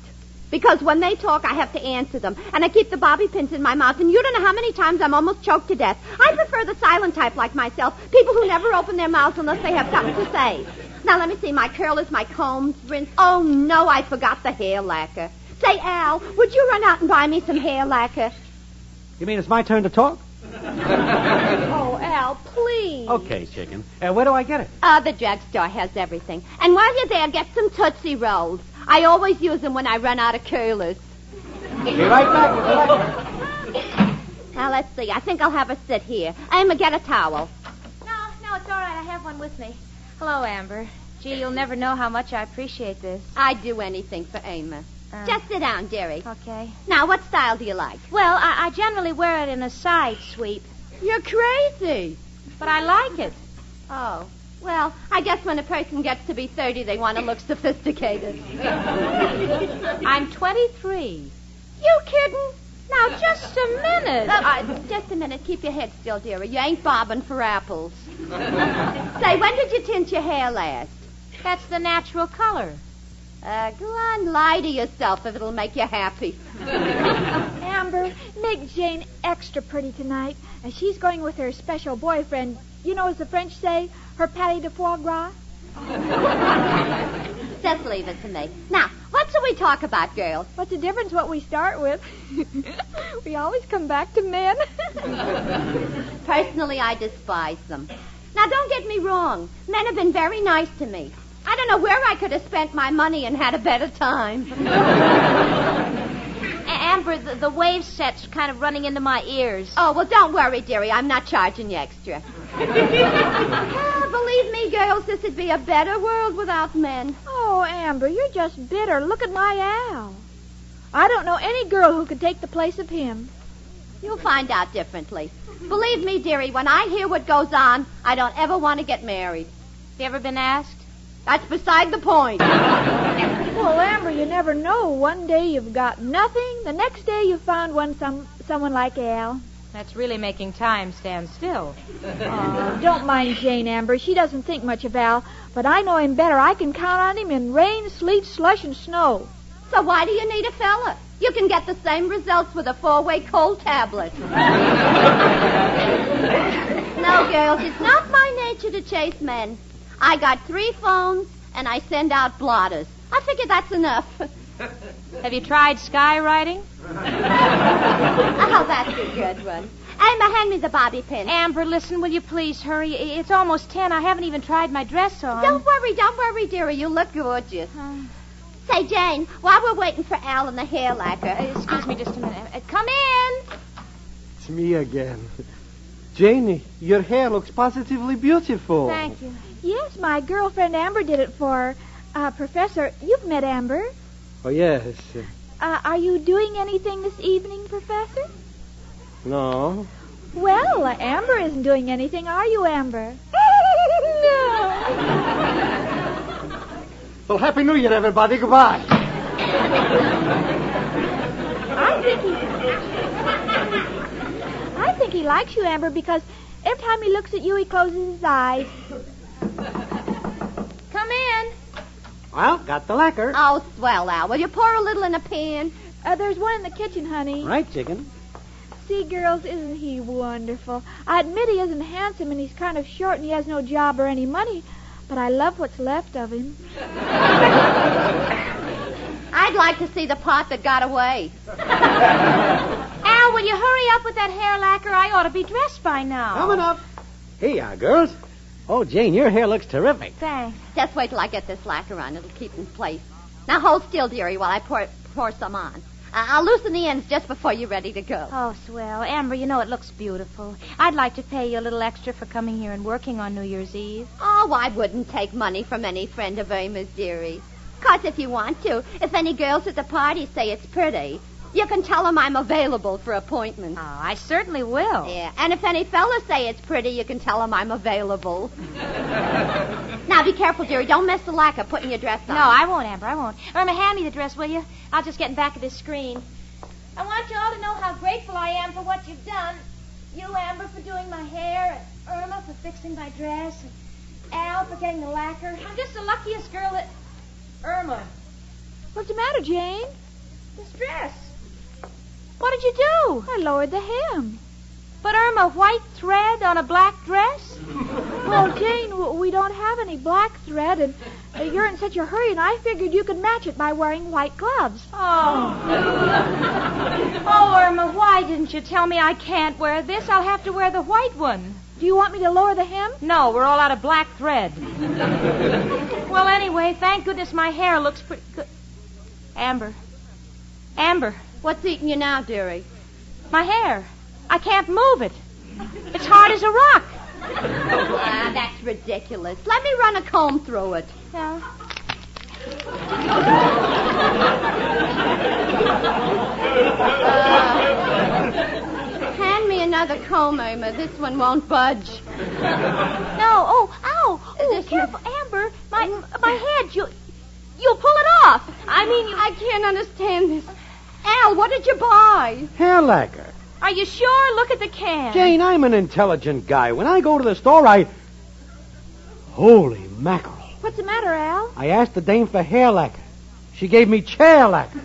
Because when they talk, I have to answer them. And I keep the bobby pins in my mouth. And you don't know how many times I'm almost choked to death. I prefer the silent type like myself. People who never open their mouths unless they have something to say. Now, let me see. My curlers, my combs, rinse. Oh, no, I forgot the hair lacquer. Say, Al, would you run out and buy me some hair lacquer? You mean it's my turn to talk? Oh, Al, please. Okay, chicken. Where do I get it? The drugstore has everything. And while you're there, get some Tootsie Rolls. I always use them when I run out of curlers. Be right back. Now, let's see. I think I'll have her sit here. Emma, get a towel. No, it's all right. I have one with me. Hello, Amber. Gee, you'll never know how much I appreciate this. I'd do anything for Emma. Just sit down, dearie. Okay. Now, what style do you like? Well, I generally wear it in a side sweep. You're crazy. But I like it. Oh. Well, I guess when a person gets to be 30, they want to look sophisticated. I'm 23. You kidding? Now, just a minute. Just a minute. Keep your head still, dearie. You ain't bobbing for apples. Say, when did you tint your hair last? That's the natural color. Go on, lie to yourself if it'll make you happy. Amber, make Jane extra pretty tonight. She's going with her special boyfriend. You know, as the French say, her pâté de foie gras. Just leave it to me. Now, what shall we talk about, girls? What's the difference what we start with? We always come back to men. Personally, I despise them. Now, don't get me wrong. Men have been very nice to me. I don't know where I could have spent my money and had a better time. Amber, the wave set's kind of running into my ears. Oh, well, don't worry, dearie. I'm not charging you extra. Believe me, girls, this would be a better world without men. Oh, Amber, you're just bitter. Look at my Al. I don't know any girl who could take the place of him. You'll find out differently. Believe me, dearie, when I hear what goes on, I don't ever want to get married. You ever been asked? That's beside the point. Well, Amber, you never know. One day you've got nothing. The next day you found someone like Al. That's really making time stand still. Oh, don't mind Jane, Amber. She doesn't think much of Al, but I know him better. I can count on him in rain, sleet, slush, and snow. So why do you need a fella? You can get the same results with a 4-way cold tablet. No, girls, it's not my nature to chase men. I got 3 phones, and I send out blotters. I figure that's enough. Have you tried skywriting? Oh, that's a good one. Emma, hand me the bobby pin. Amber, listen, will you please hurry? It's almost 10. I haven't even tried my dress on. Don't worry, dearie. You look gorgeous. Say, Jane, while we're waiting for Al and the hair lacquer... excuse me just a minute. Come in. It's me again. Janie, your hair looks positively beautiful. Thank you. Yes, my girlfriend Amber did it for her. Professor, you've met Amber. Oh, yes. Are you doing anything this evening, Professor? No. Well, Amber isn't doing anything, are you, Amber? No. Well, Happy New Year, everybody. Goodbye. I think he likes you, Amber, because every time he looks at you, he closes his eyes. Come in. Well, got the lacquer. Oh, swell, Al. Will you pour a little in a pan? There's one in the kitchen, honey. Right, chicken. See, girls, isn't he wonderful? I admit he isn't handsome and he's kind of short and he has no job or any money, but I love what's left of him. I'd like to see the pot that got away. Al, will you hurry up with that hair lacquer? I ought to be dressed by now. Coming up. Here you are, girls. Oh, Jane, your hair looks terrific. Thanks. Just wait till I get this lacquer on. It'll keep in place. Now hold still, dearie, while I pour some on. I'll loosen the ends just before you're ready to go. Oh, swell. Amber, you know it looks beautiful. I'd like to pay you a little extra for coming here and working on New Year's Eve. Oh, I wouldn't take money from any friend of Irma's, dearie. 'Cause if you want to, if any girls at the party say it's pretty, you can tell them I'm available for appointments. Oh, I certainly will. Yeah, and if any fellas say it's pretty, you can tell them I'm available. Now, be careful, dearie. Don't mess the lacquer putting your dress on. No, I won't, Amber. I won't. Irma, hand me the dress, will you? I'll just get in back of this screen. I want you all to know how grateful I am for what you've done. You, Amber, for doing my hair, and Irma for fixing my dress, and Al for getting the lacquer. I'm just the luckiest girl that... Irma. What's the matter, Jane? This dress. What did you do? I lowered the hem. But, Irma, white thread on a black dress? Well, Jane, we don't have any black thread, and you're in such a hurry, and I figured you could match it by wearing white gloves. Oh. Oh, Irma, why didn't you tell me I can't wear this? I'll have to wear the white one. Do you want me to lower the hem? No, we're all out of black thread. Well, anyway, thank goodness my hair looks pretty good. Amber. What's eating you now, dearie? My hair. I can't move it. It's hard as a rock. Ah, that's ridiculous. Let me run a comb through it. Yeah. Hand me another comb, Irma. This one won't budge. No. Oh, ow. Oh, careful, Amber. My head. You'll pull it off. I can't understand this. Al, what did you buy? Hair lacquer. Are you sure? Look at the can. Jane, I'm an intelligent guy. When I go to the store, Holy mackerel. What's the matter, Al? I asked the dame for hair lacquer. She gave me chair lacquer.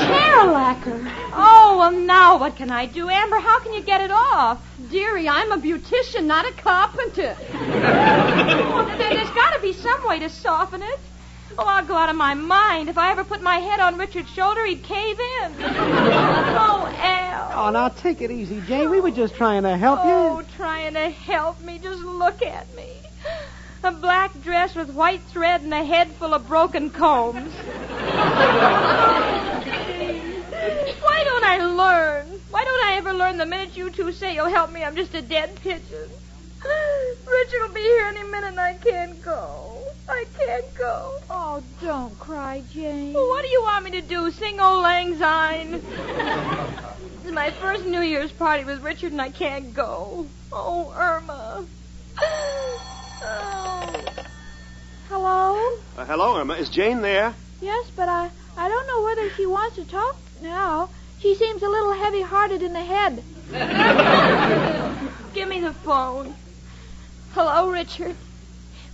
Chair lacquer? Oh, well, now what can I do? Amber, how can you get it off? Dearie, I'm a beautician, not a carpenter. Well, there's got to be some way to soften it. Oh, I'll go out of my mind. If I ever put my head on Richard's shoulder, he'd cave in. Oh, Al. Oh, now take it easy, Jane. We were just trying to help you. Oh, trying to help me. Just look at me. A black dress with white thread and a head full of broken combs. Why don't I learn? Why don't I ever learn the minute you two say you'll help me? I'm just a dead pigeon. Richard will be here any minute and I can't go. I can't go. Oh, don't cry, Jane. Well, what do you want me to do? Sing Old Lang Syne? This is my first New Year's party with Richard and I can't go. Oh, Irma. Oh. Hello? Hello, Irma. Is Jane there? Yes, but I don't know whether she wants to talk now. She seems a little heavy-hearted in the head. Give me the phone. Hello, Richard.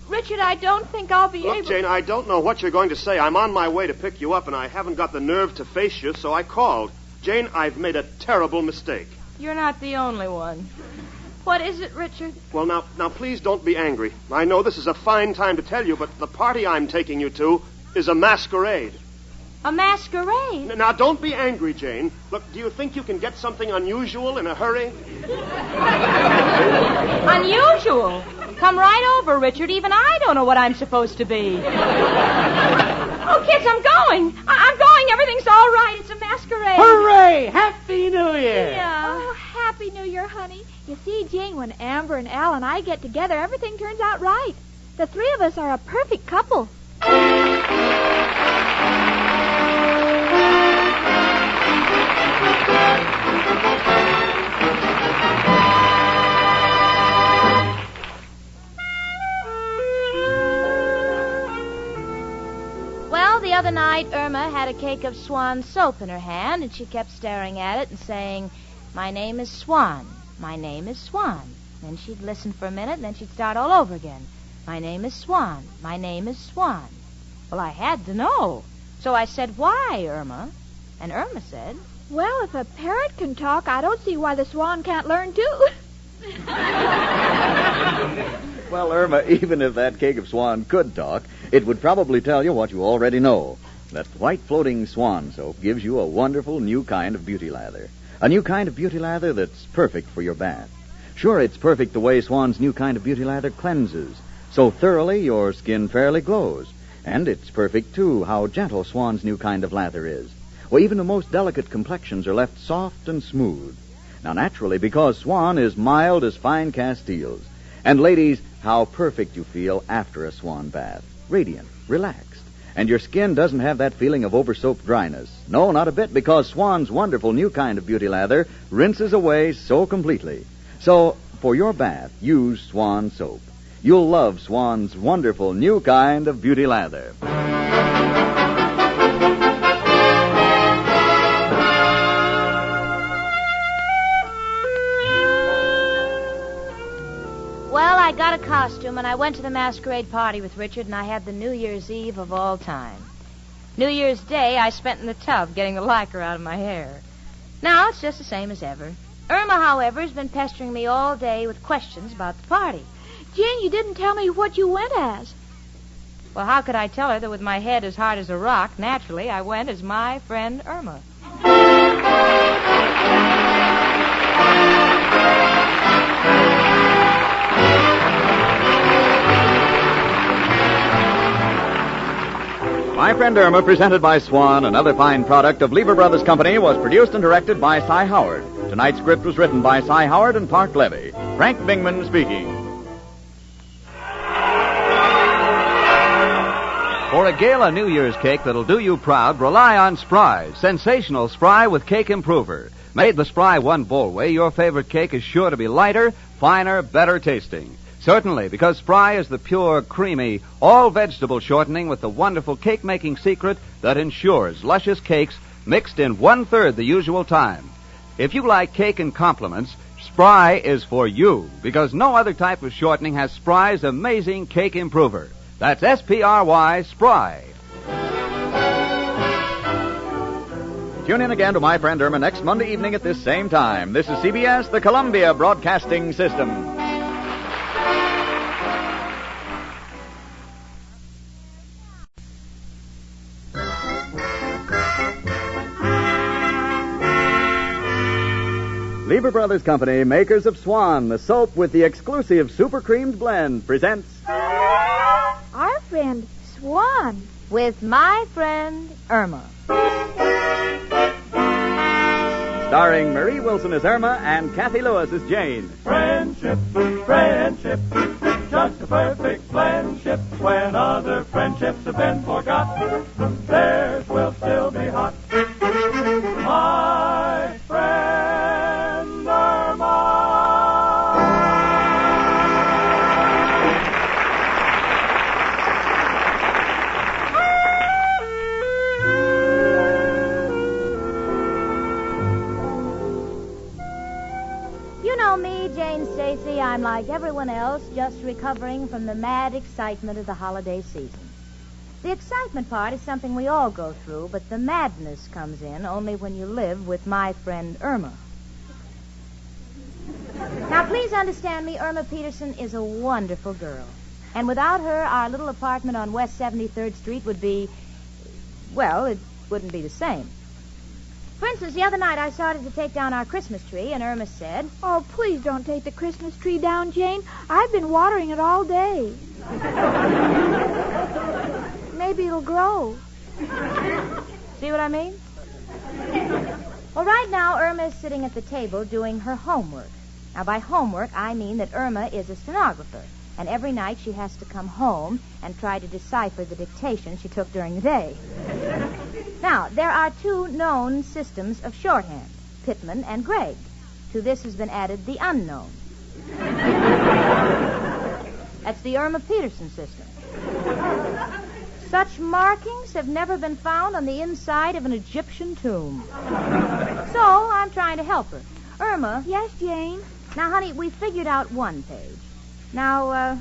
Richard, I don't think I'll be able... Look, Jane, I don't know what you're going to say. I'm on my way to pick you up, and I haven't got the nerve to face you, so I called. Jane, I've made a terrible mistake. You're not the only one. What is it, Richard? Well, now, please don't be angry. I know this is a fine time to tell you, but the party I'm taking you to is a masquerade. A masquerade? Now, don't be angry, Jane. Look, do you think you can get something unusual in a hurry? Unusual? Come right over, Richard. Even I don't know what I'm supposed to be. Oh, kids, I'm going. I'm going. Everything's all right. It's a masquerade. Hooray! Happy New Year! Yeah. Oh, Happy New Year, honey. You see, Jane, when Amber and Al and I get together, everything turns out right. The three of us are a perfect couple. Well, the other night, Irma had a cake of swan soap in her hand, and she kept staring at it and saying, "My name is Swan. My name is Swan." Then she'd listen for a minute, and then she'd start all over again. "My name is Swan. My name is Swan." Well, I had to know. So I said, "Why, Irma?" And Irma said, Well, if a parrot can talk, I don't see why the swan can't learn too. Well, Irma, even if that cake of swan could talk, it would probably tell you what you already know. That white floating swan soap gives you a wonderful new kind of beauty lather. A new kind of beauty lather that's perfect for your bath. Sure, it's perfect the way Swan's new kind of beauty lather cleanses. So thoroughly your skin fairly glows. And it's perfect, too, how gentle Swan's new kind of lather is. Well, even the most delicate complexions are left soft and smooth. Now, naturally, because Swan is mild as fine Castiles. And ladies, how perfect you feel after a Swan bath. Radiant, relaxed. And your skin doesn't have that feeling of over-soaped dryness. No, not a bit, because Swan's wonderful new kind of beauty lather rinses away so completely. So, for your bath, use Swan soap. You'll love Swan's wonderful new kind of beauty lather. Well, I got a costume, and I went to the masquerade party with Richard, and I had the New Year's Eve of all time. New Year's Day, I spent in the tub getting the lacquer out of my hair. Now, it's just the same as ever. Irma, however, has been pestering me all day with questions about the party. Jane, you didn't tell me what you went as. Well, how could I tell her that with my head as hard as a rock, naturally, I went as my friend Irma. My Friend Irma, presented by Swan, another fine product of Lever Brothers Company, was produced and directed by Cy Howard. Tonight's script was written by Cy Howard and Park Levy. Frank Bingman speaking. For a gala New Year's cake that'll do you proud, rely on Spry. Sensational Spry with Cake Improver. Made the Spry one bowl way, your favorite cake is sure to be lighter, finer, better tasting. Certainly, because Spry is the pure, creamy, all-vegetable shortening with the wonderful cake-making secret that ensures luscious cakes mixed in 1/3 the usual time. If you like cake and compliments, Spry is for you, because no other type of shortening has Spry's amazing Cake Improver. That's S-P-R-Y, Spry. Tune in again to My Friend Irma next Monday evening at this same time. This is CBS, the Columbia Broadcasting System. Lever Brothers Company, makers of Swan, the soap with the exclusive super creamed blend, presents Our friend Swan. With my friend Irma. Starring Marie Wilson as Irma and Kathy Lewis as Jane. Friendship, friendship, just a perfect friendship. When other friendships have been forgot, theirs will still be hot. My friend Irma. You know me, Jane Stacy. I'm like everyone else, just recovering from the mad excitement of the holiday season. The excitement part is something we all go through, but the madness comes in only when you live with my friend Irma. Now, please understand me, Irma Peterson is a wonderful girl. And without her, our little apartment on West 73rd Street would be, well, it wouldn't be the same. For instance, the other night I started to take down our Christmas tree, and Irma said, "Oh, please don't take the Christmas tree down, Jane. I've been watering it all day. Maybe it'll grow." See what I mean? Well, right now, Irma is sitting at the table doing her homework. Now, by homework, I mean that Irma is a stenographer, and every night she has to come home and try to decipher the dictation she took during the day. Now, there are two known systems of shorthand. Pittman, and Greg. To this has been added the unknown. That's the Irma Peterson system. Such markings have never been found on the inside of an Egyptian tomb. So I'm trying to help her. Irma. Yes, Jane? Now, honey, we figured out one page. Now,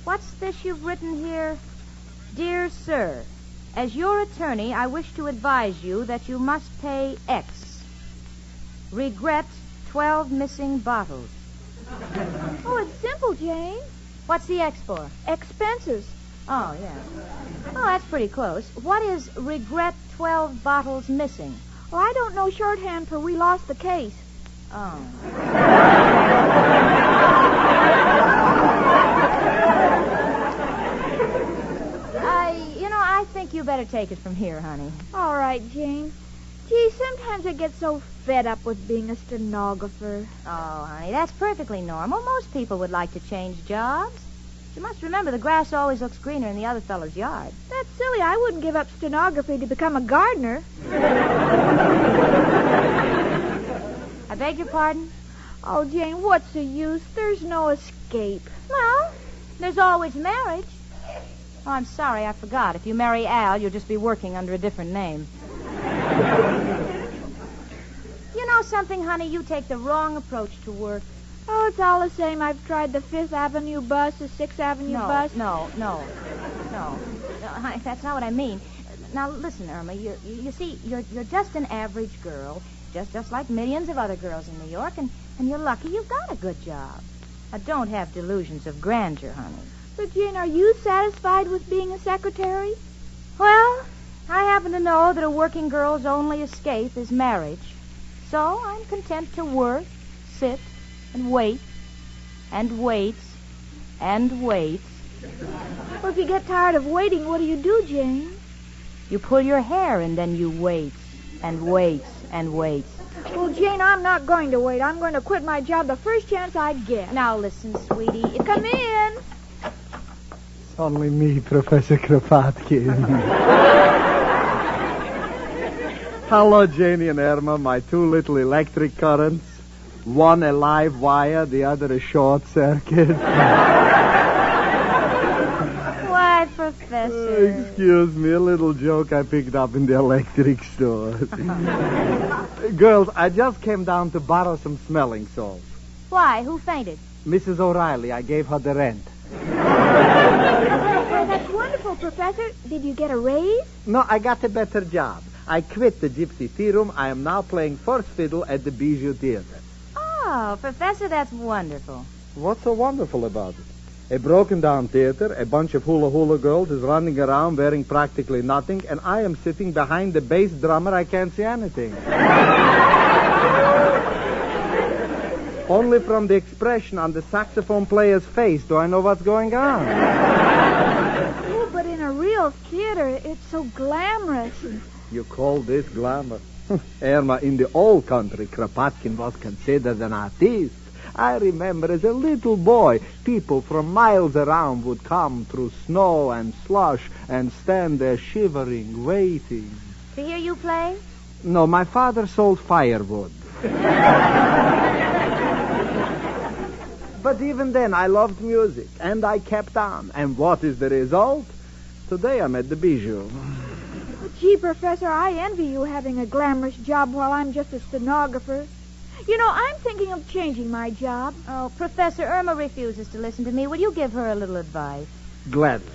what's this you've written here? Dear Sir, as your attorney, I wish to advise you that you must pay X. Regret 12 missing bottles. Oh, it's simple, Jane. What's the X for? Expenses. Oh, yeah. Oh, that's pretty close. What is regret 12 bottles missing? Well, I don't know shorthand for we lost the case. Oh. I think you better take it from here, honey. All right, Jane. Gee, sometimes I get so fed up with being a stenographer. Oh, honey, that's perfectly normal. Most people would like to change jobs. You must remember the grass always looks greener in the other fellow's yard. That's silly. I wouldn't give up stenography to become a gardener. I beg your pardon? Oh, Jane, what's the use? There's no escape. Well, there's always marriage. Oh, I'm sorry, I forgot. If you marry Al, you'll just be working under a different name. You know something, honey? You take the wrong approach to work. Oh, it's all the same. I've tried the 5th Avenue bus, the 6th Avenue bus. No, honey, that's not what I mean. Now, listen, Irma, you see, you're just an average girl, just like millions of other girls in New York, and you're lucky you've got a good job. Now, don't have delusions of grandeur, honey. But, Jane, are you satisfied with being a secretary? Well, I happen to know that a working girl's only escape is marriage. So I'm content to work, sit, and wait, and wait, and wait. Well, if you get tired of waiting, what do, Jane? You pull your hair and then you wait, and wait, and wait. Well, Jane, I'm not going to wait. I'm going to quit my job the first chance I get. Now, listen, sweetie. Come in. It's only me, Professor Kropotkin. Hello, Janie and Irma, my two little electric currents. One a live wire, the other a short circuit. Why, Professor? Excuse me, a little joke I picked up in the electric store. Girls, I just came down to borrow some smelling salts. Why? Who fainted? Mrs. O'Reilly, I gave her the rent. Oh, that's wonderful, Professor. Did you get a raise? No, I got a better job. I quit the Gypsy Tea Room. I am now playing first fiddle at the Bijou Theater. Oh, Professor, that's wonderful. What's so wonderful about it? A broken-down theater, a bunch of hula-hula girls is running around wearing practically nothing, and I am sitting behind the bass drummer. I can't see anything. Only from the expression on the saxophone player's face do I know what's going on. Oh, but in a real theater, it's so glamorous. You call this glamour? Irma, in the old country, Kropotkin was considered an artist. I remember as a little boy, people from miles around would come through snow and slush and stand there shivering, waiting. To hear you play? No, my father sold firewood. But even then, I loved music, and I kept on. And what is the result? Today I'm at the Bijou. Gee, Professor, I envy you having a glamorous job while I'm just a stenographer. You know, I'm thinking of changing my job. Oh, Professor, Irma refuses to listen to me. Will you give her a little advice? Gladly.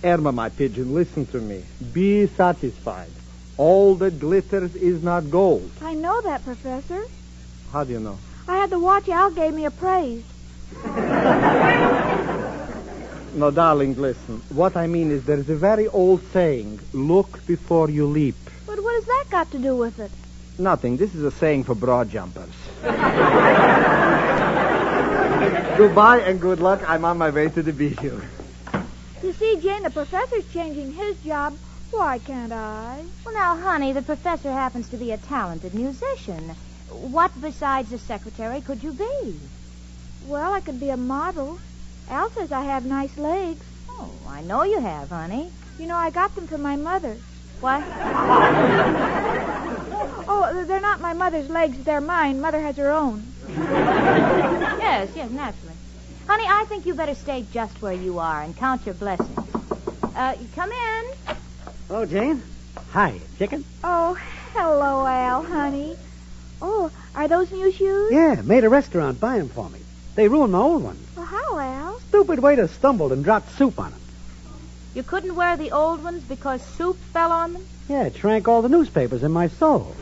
Irma, my pigeon, listen to me. Be satisfied. All that glitters is not gold. I know that, Professor. How do you know? I had the watch Al gave me appraised. No, darling, listen. What I mean is there's a very old saying, look before you leap. But what has that got to do with it? Nothing. This is a saying for broad jumpers. Goodbye and good luck. I'm on my way to the Bijou. You see, Jane, the professor's changing his job. Why can't I? Well, now, honey, the professor happens to be a talented musician. What besides a secretary could you be? Well, I could be a model. Al says I have nice legs. Oh, I know you have, honey. You know, I got them from my mother. What? Oh, they're not my mother's legs. They're mine. Mother has her own. Yes, naturally. Honey, I think you better stay just where you are and count your blessings. Come in. Oh, Jane. Hi, chicken. Oh, hello, Al, honey. Oh, are those new shoes? Yeah, made a restaurant buy 'em for me. They ruined my old ones. Well, how, Al? Stupid waiter stumbled and dropped soup on them. You couldn't wear the old ones because soup fell on them? Yeah, it shrank all the newspapers in my soul.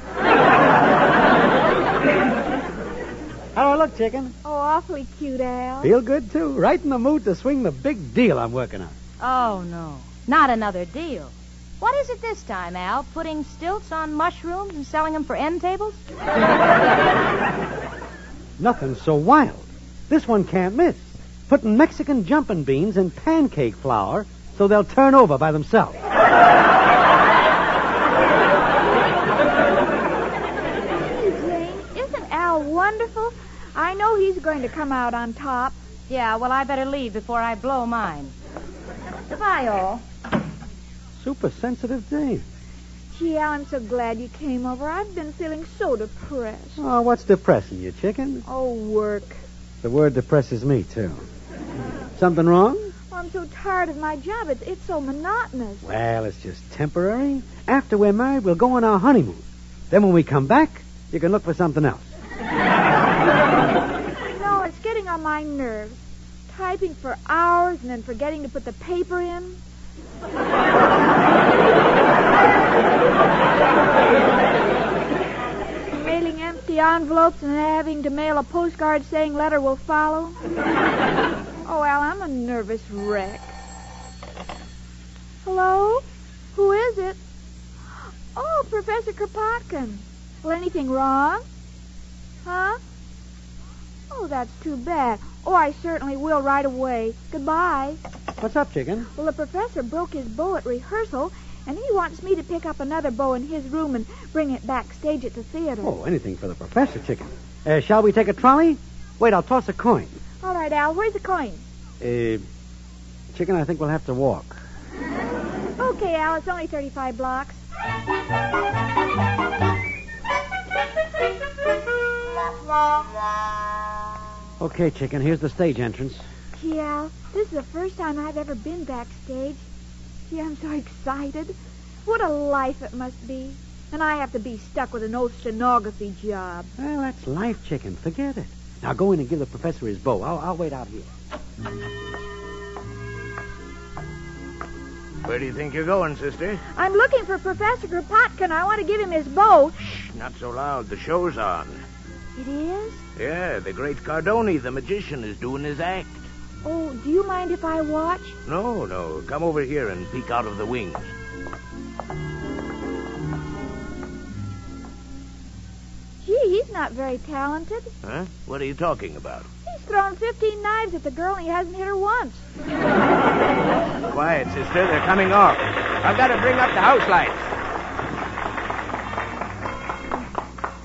How do I look, chicken? Oh, awfully cute, Al. Feel good, too. Right in the mood to swing the big deal I'm working on. Oh, no. Not another deal. What is it this time, Al? Putting stilts on mushrooms and selling them for end tables? Nothing so wild. This one can't miss. Putting Mexican jumping beans in pancake flour so they'll turn over by themselves. Isn't Al wonderful? I know he's going to come out on top. Yeah, well, I better leave before I blow mine. Goodbye, all. Super sensitive Dave. Gee, Al, I'm so glad you came over. I've been feeling so depressed. Oh, what's depressing you, chicken? Oh, work. The word depresses me, too. Something wrong? Oh, I'm so tired of my job. It's so monotonous. Well, it's just temporary. After we're married, we'll go on our honeymoon. Then when we come back, you can look for something else. No, it's getting on my nerves. Typing for hours and then forgetting to put the paper in. Mailing empty envelopes and having to mail a postcard saying letter will follow. Oh, Al, I'm a nervous wreck. Hello? Who is it? Oh, Professor Kropotkin. Well, anything wrong? Huh? Oh, that's too bad. Oh, I certainly will right away. Goodbye. What's up, chicken? Well, the professor broke his bow at rehearsal, and he wants me to pick up another bow in his room and bring it backstage at the theater. Oh, anything for the professor, chicken. Shall we take a trolley? Wait, I'll toss a coin. All right, Al, where's the coin? Chicken, I think we'll have to walk. Okay, Al, it's only 35 blocks. Okay, chicken, here's the stage entrance. Gee, Al, this is the first time I've ever been backstage. Gee, I'm so excited. What a life it must be. And I have to be stuck with an old stenography job. Well, that's life, chicken. Forget it. Now go in and give the professor his bow. I'll wait out here. Where do you think you're going, sister? I'm looking for Professor Kropotkin. I want to give him his bow. Shh, not so loud. The show's on. It is? Yeah, the great Cardoni, the magician, is doing his act. Oh, do you mind if I watch? No. Come over here and peek out of the wings. Gee, he's not very talented. Huh? What are you talking about? He's thrown 15 knives at the girl and he hasn't hit her once. Quiet, sister. They're coming off. I've got to bring up the house lights.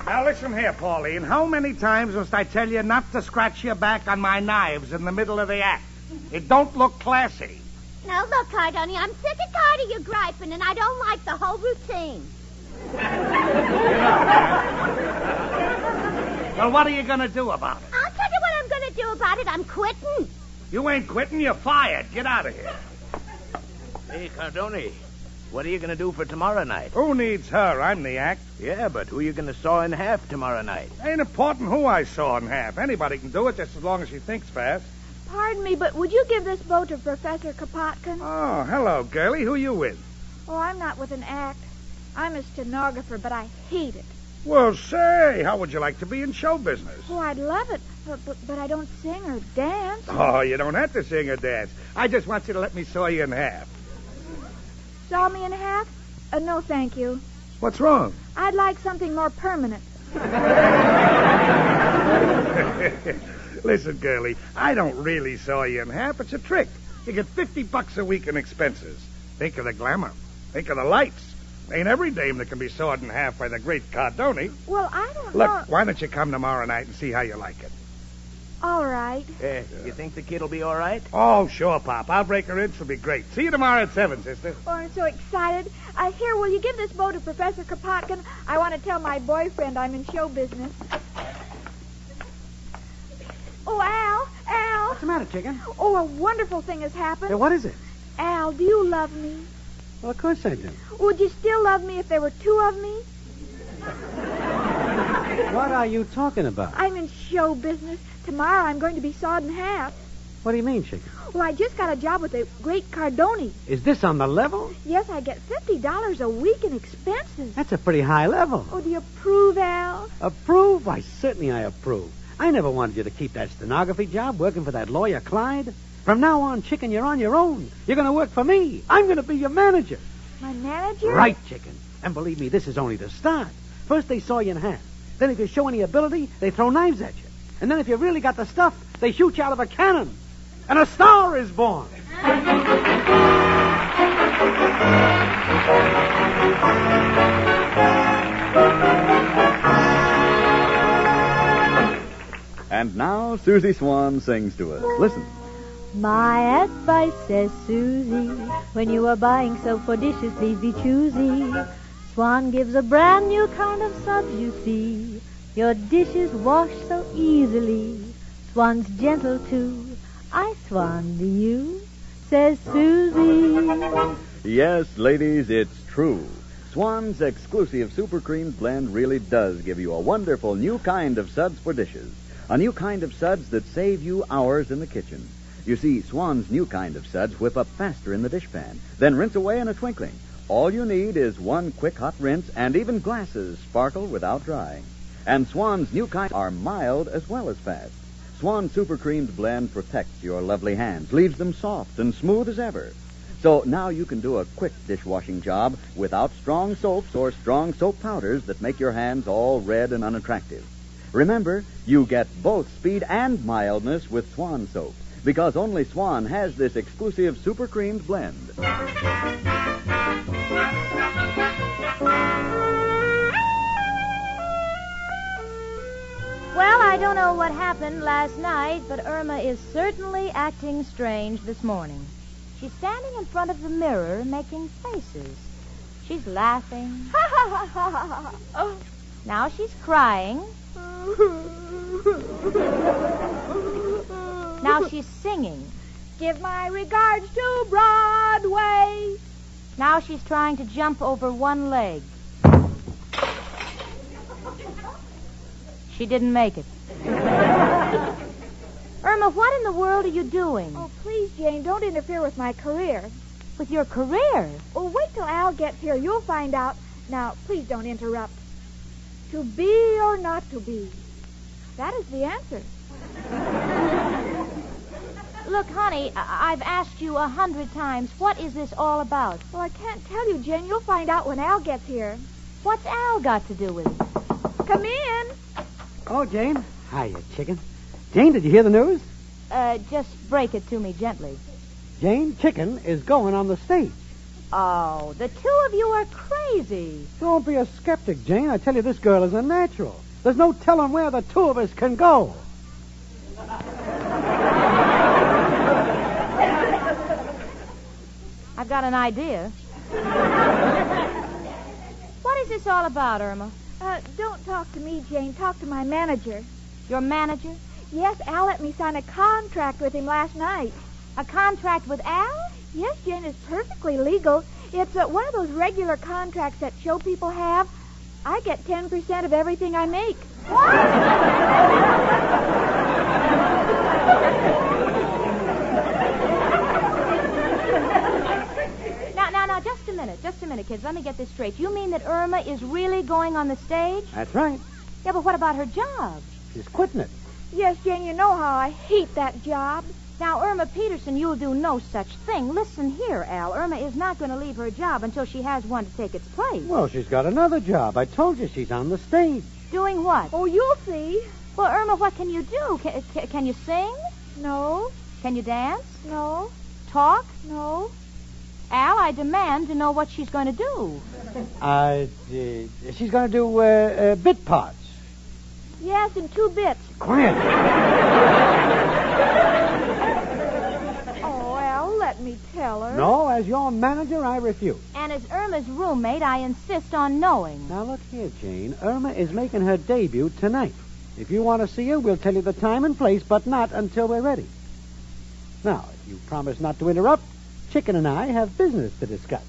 Now, listen here, Pauline. How many times must I tell you not to scratch your back on my knives in the middle of the act? It don't look classy. Now, look, Cardoni, I'm sick and tired of your griping, and I don't like the whole routine. Well, what are you going to do about it? I'll tell you what I'm going to do about it. I'm quitting. You ain't quitting. You're fired. Get out of here. Hey, Cardoni, what are you going to do for tomorrow night? Who needs her? I'm the act. Yeah, but who are you going to saw in half tomorrow night? Ain't important who I saw in half. Anybody can do it just as long as she thinks fast. Pardon me, but would you give this bow to Professor Kropotkin? Oh, hello, girlie. Who you with? Oh, I'm not with an act. I'm a stenographer, but I hate it. Well, say, how would you like to be in show business? Oh, I'd love it, but I don't sing or dance. Oh, you don't have to sing or dance. I just want you to let me saw you in half. Saw me in half? No, thank you. What's wrong? I'd like something more permanent. Listen, girlie, I don't really saw you in half. It's a trick. You get $50 a week in expenses. Think of the glamour. Think of the lights. Ain't every dame that can be sawed in half by the great Cardoni. Well, I don't know. Look, why don't you come tomorrow night and see how you like it? All right. You think the kid'll be all right? Oh, sure, Pop. I'll break her in. She'll be great. See you tomorrow at 7, sister. Oh, I'm so excited. Here, will you give this bow to Professor Kropotkin? I want to tell my boyfriend I'm in show business. Oh, Al. What's the matter, chicken? Oh, a wonderful thing has happened. Hey, what is it? Al, do you love me? Well, of course I do. Would you still love me if there were two of me? What are you talking about? I'm in show business. Tomorrow I'm going to be sawed in half. What do you mean, chicken? Well, I just got a job with the great Cardoni. Is this on the level? Yes, I get $50 a week in expenses. That's a pretty high level. Oh, do you approve, Al? Approve? Why, certainly I approve. I never wanted you to keep that stenography job working for that lawyer, Clyde. From now on, chicken, you're on your own. You're going to work for me. I'm going to be your manager. My manager? Right, chicken. And believe me, this is only the start. First, they saw you in half. Then, if you show any ability, they throw knives at you. And then, if you really got the stuff, they shoot you out of a cannon. And a star is born. And now, Susie Swan sings to us. Listen. My advice, says Susie, when you are buying soap for dishes, please be choosy. Swan gives a brand new kind of suds, you see. Your dishes wash so easily. Swan's gentle, too. I swan to you, says Susie. Yes, ladies, it's true. Swan's exclusive Super Creams blend really does give you a wonderful new kind of suds for dishes. A new kind of suds that save you hours in the kitchen. You see, Swan's new kind of suds whip up faster in the dishpan, then rinse away in a twinkling. All you need is one quick hot rinse, and even glasses sparkle without drying. And Swan's new kind are mild as well as fast. Swan Super Creams blend protects your lovely hands, leaves them soft and smooth as ever. So now you can do a quick dishwashing job without strong soaps or strong soap powders that make your hands all red and unattractive. Remember, you get both speed and mildness with Swan soap, because only Swan has this exclusive Super Creams blend. Well, I don't know what happened last night, but Irma is certainly acting strange this morning. She's standing in front of the mirror making faces. She's laughing. Now she's crying. Now she's singing. Give my regards to Broadway. Now she's trying to jump over one leg. She didn't make it. Irma, what in the world are you doing? Oh, please, Jane, don't interfere with my career. With your career? Oh, wait till Al gets here. You'll find out. Now, please don't interrupt. To be or not to be? That is the answer. Look, honey, I've asked you 100 times, what is this all about? Well, I can't tell you, Jane. You'll find out when Al gets here. What's Al got to do with it? Come in. Oh, Jane. Hiya, chicken. Jane, did you hear the news? Just break it to me gently. Jane, chicken is going on the stage. Oh, the two of you are crazy. Don't be a skeptic, Jane. I tell you, this girl is a natural. There's no telling where the two of us can go. I've got an idea. What is this all about, Irma? Don't talk to me, Jane. Talk to my manager. Your manager? Yes, Al let me sign a contract with him last night. A contract with Al? Yes, Jane, it's perfectly legal. It's one of those regular contracts that show people have. I get 10% of everything I make. Now, just a minute, kids. Let me get this straight. You mean that Irma is really going on the stage? That's right. Yeah, but what about her job? She's quitting it. Yes, Jane, you know how I hate that job. Now, Irma Peterson, you'll do no such thing. Listen here, Al. Irma is not going to leave her job until she has one to take its place. Well, she's got another job. I told you she's on the stage. Doing what? Oh, you'll see. Well, Irma, what can you do? Can you sing? No. Can you dance? No. Talk? No. Al, I demand to know what she's going to do. She's going to do bit parts. Yes, in 2 bits. Quiet. me tell her. No, as your manager, I refuse. And as Irma's roommate, I insist on knowing. Now, look here, Jane. Irma is making her debut tonight. If you want to see her, we'll tell you the time and place, but not until we're ready. Now, if you promise not to interrupt, Chicken and I have business to discuss.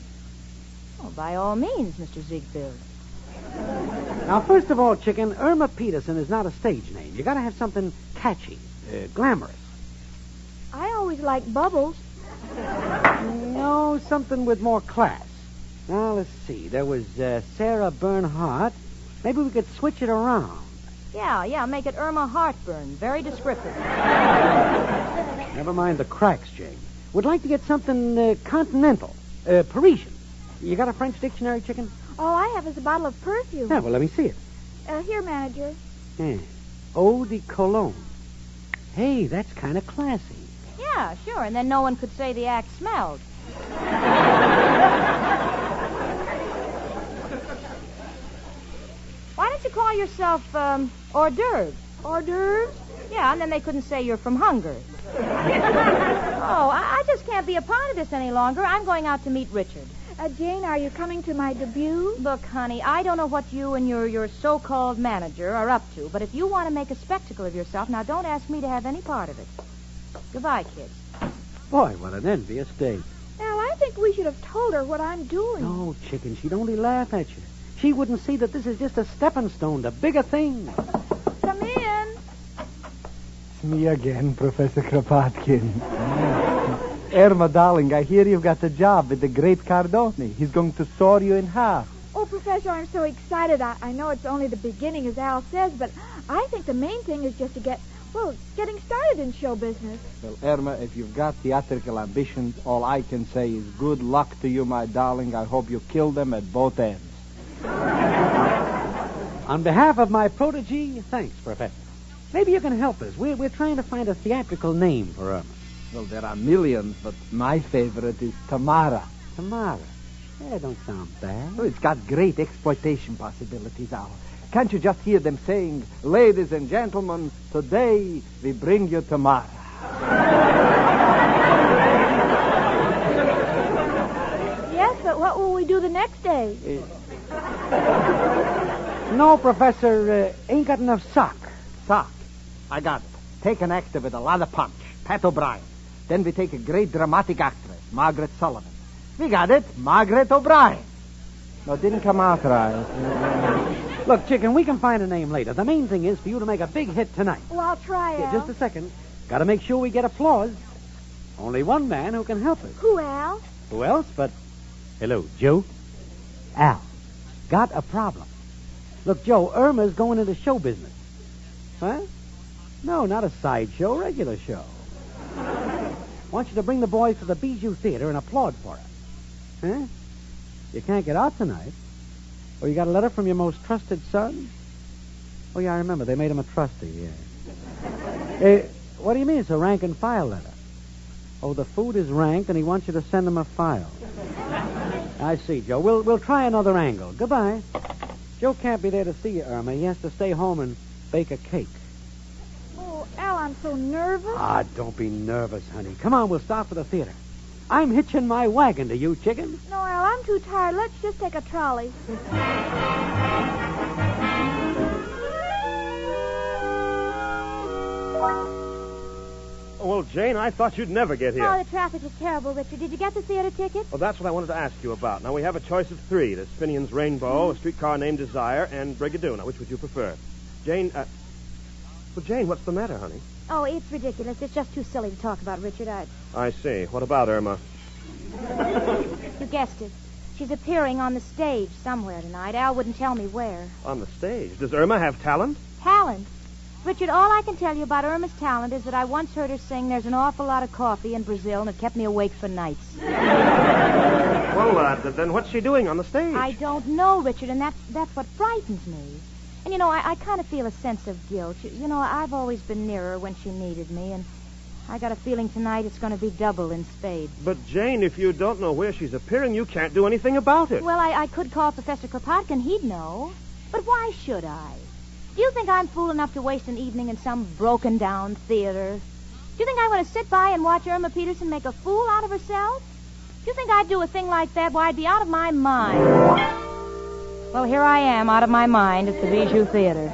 Oh, by all means, Mr. Ziegfeld. Now, first of all, Chicken, Irma Peterson is not a stage name. You got to have something catchy, glamorous. I always like Bubbles. No, something with more class. Now, let's see. There was Sarah Bernhardt. Maybe we could switch it around. Yeah, make it Irma Heartburn. Very descriptive. Never mind the cracks, Jane. Would like to get something continental, Parisian. You got a French dictionary, Chicken? All I have is a bottle of perfume. Yeah, well, let me see it. Here, manager. Yeah. Eau de Cologne. Hey, that's kind of classy. Yeah, sure, and then no one could say the act smelled. Why don't you call yourself, hors d'oeuvres? Hors d'oeuvres? Yeah, and then they couldn't say you're from Hungary. Oh, I just can't be a part of this any longer. I'm going out to meet Richard. Jane, are you coming to my debut? Look, honey, I don't know what you and your so-called manager are up to, but if you want to make a spectacle of yourself, now don't ask me to have any part of it. Goodbye, kids. Boy, what an envious day. Al, I think we should have told her what I'm doing. No, Chicken, she'd only laugh at you. She wouldn't see that this is just a stepping stone to bigger things. Come in. It's me again, Professor Kropotkin. Irma, darling, I hear you've got the job with the great Cardoni. He's going to saw you in half. Oh, Professor, I'm so excited. I know it's only the beginning, as Al says, but I think the main thing is just to getting started in show business. Well, Irma, if you've got theatrical ambitions, all I can say is good luck to you, my darling. I hope you kill them at both ends. On behalf of my protege, thanks, Professor. Maybe you can help us. We're trying to find a theatrical name for Irma. Well, there are millions, but my favorite is Tamara. Tamara? Yeah, don't sound bad. Oh, it's got great exploitation possibilities, Al. Can't you just hear them saying, ladies and gentlemen, today we bring you Tamara. Yes, but what will we do the next day? No, Professor, ain't got enough sock. Sock? I got it. Take an actor with a lot of punch, Pat O'Brien. Then we take a great dramatic actress, Margaret Sullivan. We got it, Margaret O'Brien. No, it didn't come out right. Look, Chicken, we can find a name later. The main thing is for you to make a big hit tonight. Well, I'll try, Al. Yeah, just a second. Got to make sure we get applause. Only one man who can help us. Who, Al? Who else but... Hello, Joe? Al. Got a problem. Look, Joe, Irma's going into show business. Huh? No, not a sideshow, regular show. Want you to bring the boys to the Bijou Theater and applaud for her. Huh? You can't get out tonight. Oh, you got a letter from your most trusted son? Oh, yeah, I remember. They made him a trustee, yeah. What do you mean it's a rank and file letter? Oh, the food is ranked, and he wants you to send him a file. I see, Joe. We'll try another angle. Goodbye. Joe can't be there to see you, Irma. He has to stay home and bake a cake. Oh, Al, I'm so nervous. Ah, don't be nervous, honey. Come on, we'll start for the theater. I'm hitching my wagon to you, Chicken. No, Al, I'm too tired. Let's just take a trolley. Well, Jane, I thought you'd never get here. Oh, the traffic was terrible, Richard. Did you get the theater ticket? Well, that's what I wanted to ask you about. Now, we have a choice of three. There's Finian's Rainbow, a streetcar named Desire, and Brigadoon. Now, which would you prefer? Jane, well, Jane, what's the matter, honey? Oh, it's ridiculous. It's just too silly to talk about, Richard. I see. What about Irma? You guessed it. She's appearing on the stage somewhere tonight. Al wouldn't tell me where. On the stage? Does Irma have talent? Talent? Richard, all I can tell you about Irma's talent is that I once heard her sing There's an Awful Lot of Coffee in Brazil, and it kept me awake for nights. Well, then what's she doing on the stage? I don't know, Richard, and that's what frightens me. And, you know, I kind of feel a sense of guilt. You know, I've always been near her when she needed me, and I got a feeling tonight it's going to be double in spades. But, Jane, if you don't know where she's appearing, you can't do anything about it. Well, I could call Professor Kropotkin. He'd know. But why should I? Do you think I'm fool enough to waste an evening in some broken-down theater? Do you think I want to sit by and watch Irma Peterson make a fool out of herself? Do you think I'd do a thing like that? Why, I'd be out of my mind. Well, here I am, out of my mind at the Bijou Theater.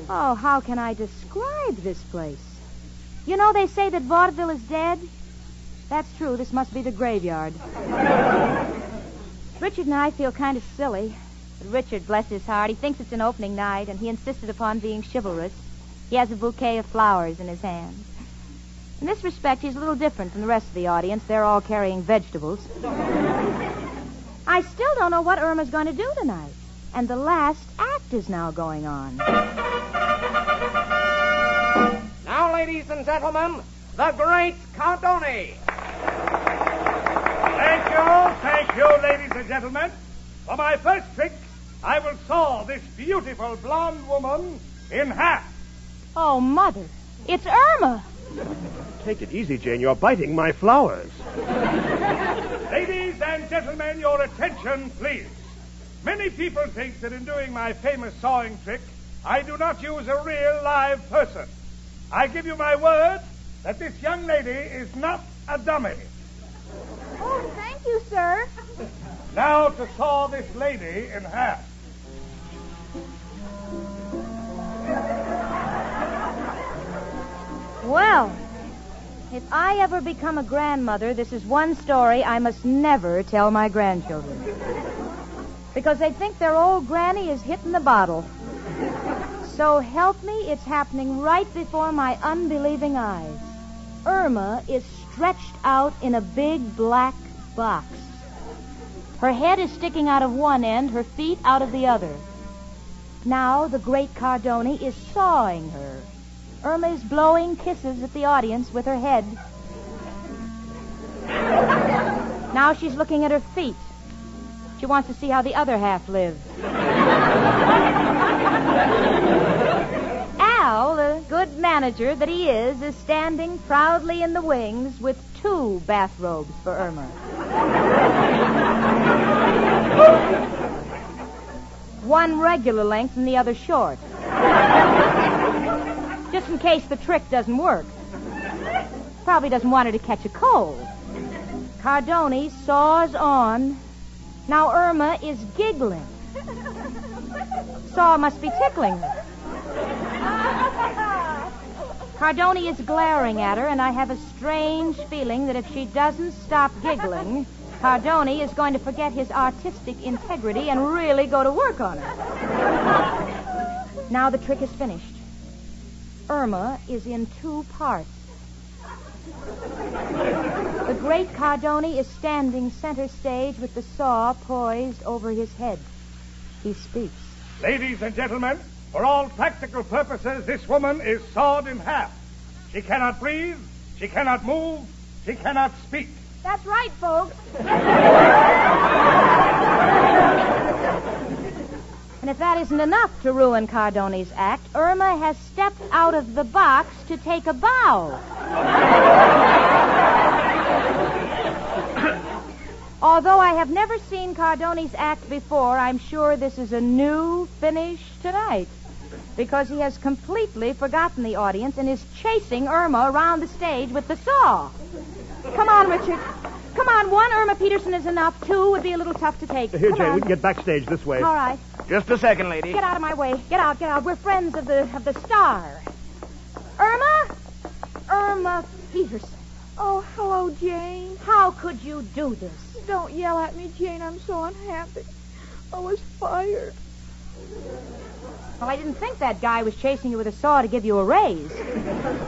Oh, how can I describe this place? You know, they say that vaudeville is dead. That's true. This must be the graveyard. Richard and I feel kind of silly. But Richard, bless his heart, he thinks it's an opening night, and he insisted upon being chivalrous. He has a bouquet of flowers in his hand. In this respect, he's a little different from the rest of the audience. They're all carrying vegetables. I still don't know what Irma's going to do tonight. And the last act is now going on. Now, ladies and gentlemen, the great Cardoni. Thank you, ladies and gentlemen. For my first trick, I will saw this beautiful blonde woman in half. Oh, Mother, it's Irma. Take it easy, Jane. You're biting my flowers. Ladies and gentlemen, your attention, please. Many people think that in doing my famous sawing trick, I do not use a real live person. I give you my word that this young lady is not a dummy. Oh, thank you, sir. Now to saw this lady in half. Well, if I ever become a grandmother, this is one story I must never tell my grandchildren. Because they think their old granny is hitting the bottle. So help me, it's happening right before my unbelieving eyes. Irma is stretched out in a big black box. Her head is sticking out of one end, her feet out of the other. Now the great Cardoni is sawing her. Irma is blowing kisses at the audience with her head. Now she's looking at her feet. She wants to see how the other half lives. Al, the good manager that he is standing proudly in the wings with 2 bathrobes for Irma. One regular length and the other short. Just in case the trick doesn't work. Probably doesn't want her to catch a cold. Cardoni saws on. Now Irma is giggling. Saw must be tickling her. Cardoni is glaring at her, and I have a strange feeling that if she doesn't stop giggling, Cardoni is going to forget his artistic integrity and really go to work on her. Now the trick is finished. Irma is in 2 parts. The great Cardoni is standing center stage with the saw poised over his head. He speaks. Ladies and gentlemen, for all practical purposes, this woman is sawed in half. She cannot breathe, she cannot move, she cannot speak. That's right, folks. And if that isn't enough to ruin Cardoni's act, Irma has stepped out of the box to take a bow. Although I have never seen Cardoni's act before, I'm sure this is a new finish tonight. Because he has completely forgotten the audience and is chasing Irma around the stage with the saw. Come on, Richard. Come on, 1 Irma Peterson is enough. 2 would be a little tough to take. Here, Come Jane, on. we can get backstage this way. All right. Just a second, lady. Get out of my way. Get out, get out. We're friends of the star. Irma Peterson. Oh, hello, Jane. How could you do this? Don't yell at me, Jane. I'm so unhappy. I was fired. Well, I didn't think that guy was chasing you with a saw to give you a raise.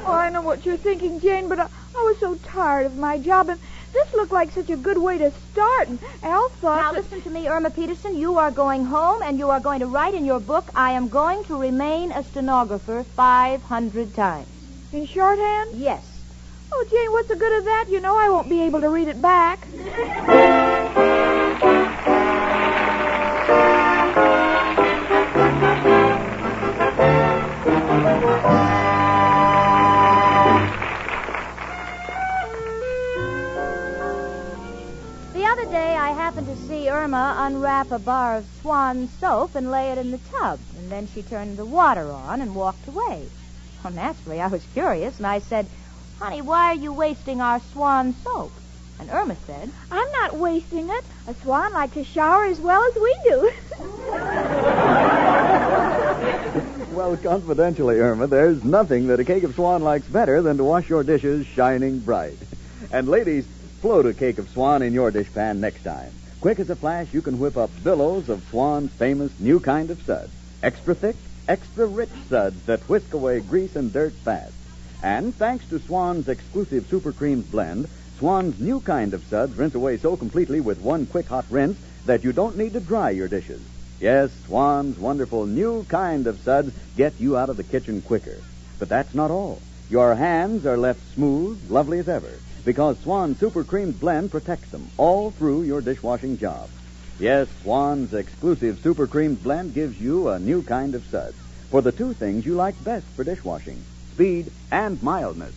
Oh, I know what you're thinking, Jane, but I was so tired of my job, and this looked like such a good way to start, and Al thought... Now, listen to me, Irma Peterson. You are going home, and you are going to write in your book, I am going to remain a stenographer 500 times. In shorthand? Yes. Oh, Jane, what's the good of that? You know I won't be able to read it back. The other day, I happened to see Irma unwrap a bar of Swan soap and lay it in the tub, and then she turned the water on and walked away. Well, naturally, I was curious, and I said, "Honey, why are you wasting our Swan soap?" And Irma said, I'm not wasting it. A swan likes to shower as well as we do. Well, confidentially, Irma, there's nothing that a cake of swan likes better than to wash your dishes shining bright. And ladies, float a cake of swan in your dishpan next time. Quick as a flash, you can whip up billows of Swan's famous new kind of suds. Extra thick, extra rich suds that whisk away grease and dirt fast. And thanks to Swan's exclusive Super Creams blend, Swan's new kind of suds rinse away so completely with one quick hot rinse that you don't need to dry your dishes. Yes, Swan's wonderful new kind of suds get you out of the kitchen quicker. But that's not all. Your hands are left smooth, lovely as ever, because Swan's Super Creams blend protects them all through your dishwashing job. Yes, Swan's exclusive Super Creams blend gives you a new kind of suds for the two things you like best for dishwashing: speed and mildness.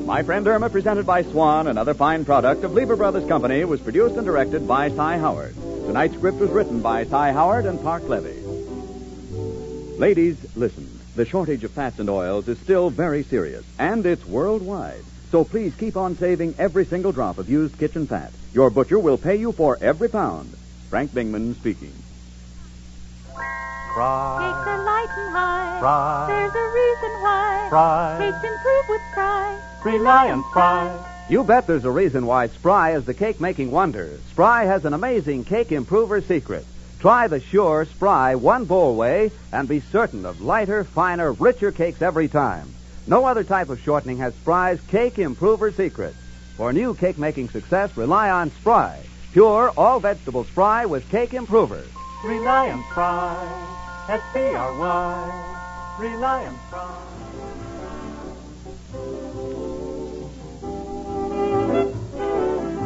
My Friend Irma, presented by Swan, another fine product of Lever Brothers Company, was produced and directed by Cy Howard. Tonight's script was written by Cy Howard and Park Levy. Ladies, listen. The shortage of fats and oils is still very serious, and it's worldwide. So please keep on saving every single drop of used kitchen fat. Your butcher will pay you for every pound. Frank Bingman speaking. Fry. Cakes are light and high. Fry. There's a reason why. Fry. Cakes improve with Fry. Rely on Fry. You bet there's a reason why Spry is the cake-making wonder. Spry has an amazing cake improver secret. Try the sure Spry one-bowl way and be certain of lighter, finer, richer cakes every time. No other type of shortening has Spry's cake improver secret. For new cake-making success, rely on Spry. Pure, all-vegetable Spry with cake improver. Rely on Fry. S-P-R-Y. Rely on Fry.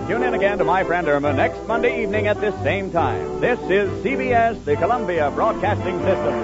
Tune in again to My Friend Irma next Monday evening at this same time. This is CBS, the Columbia Broadcasting System.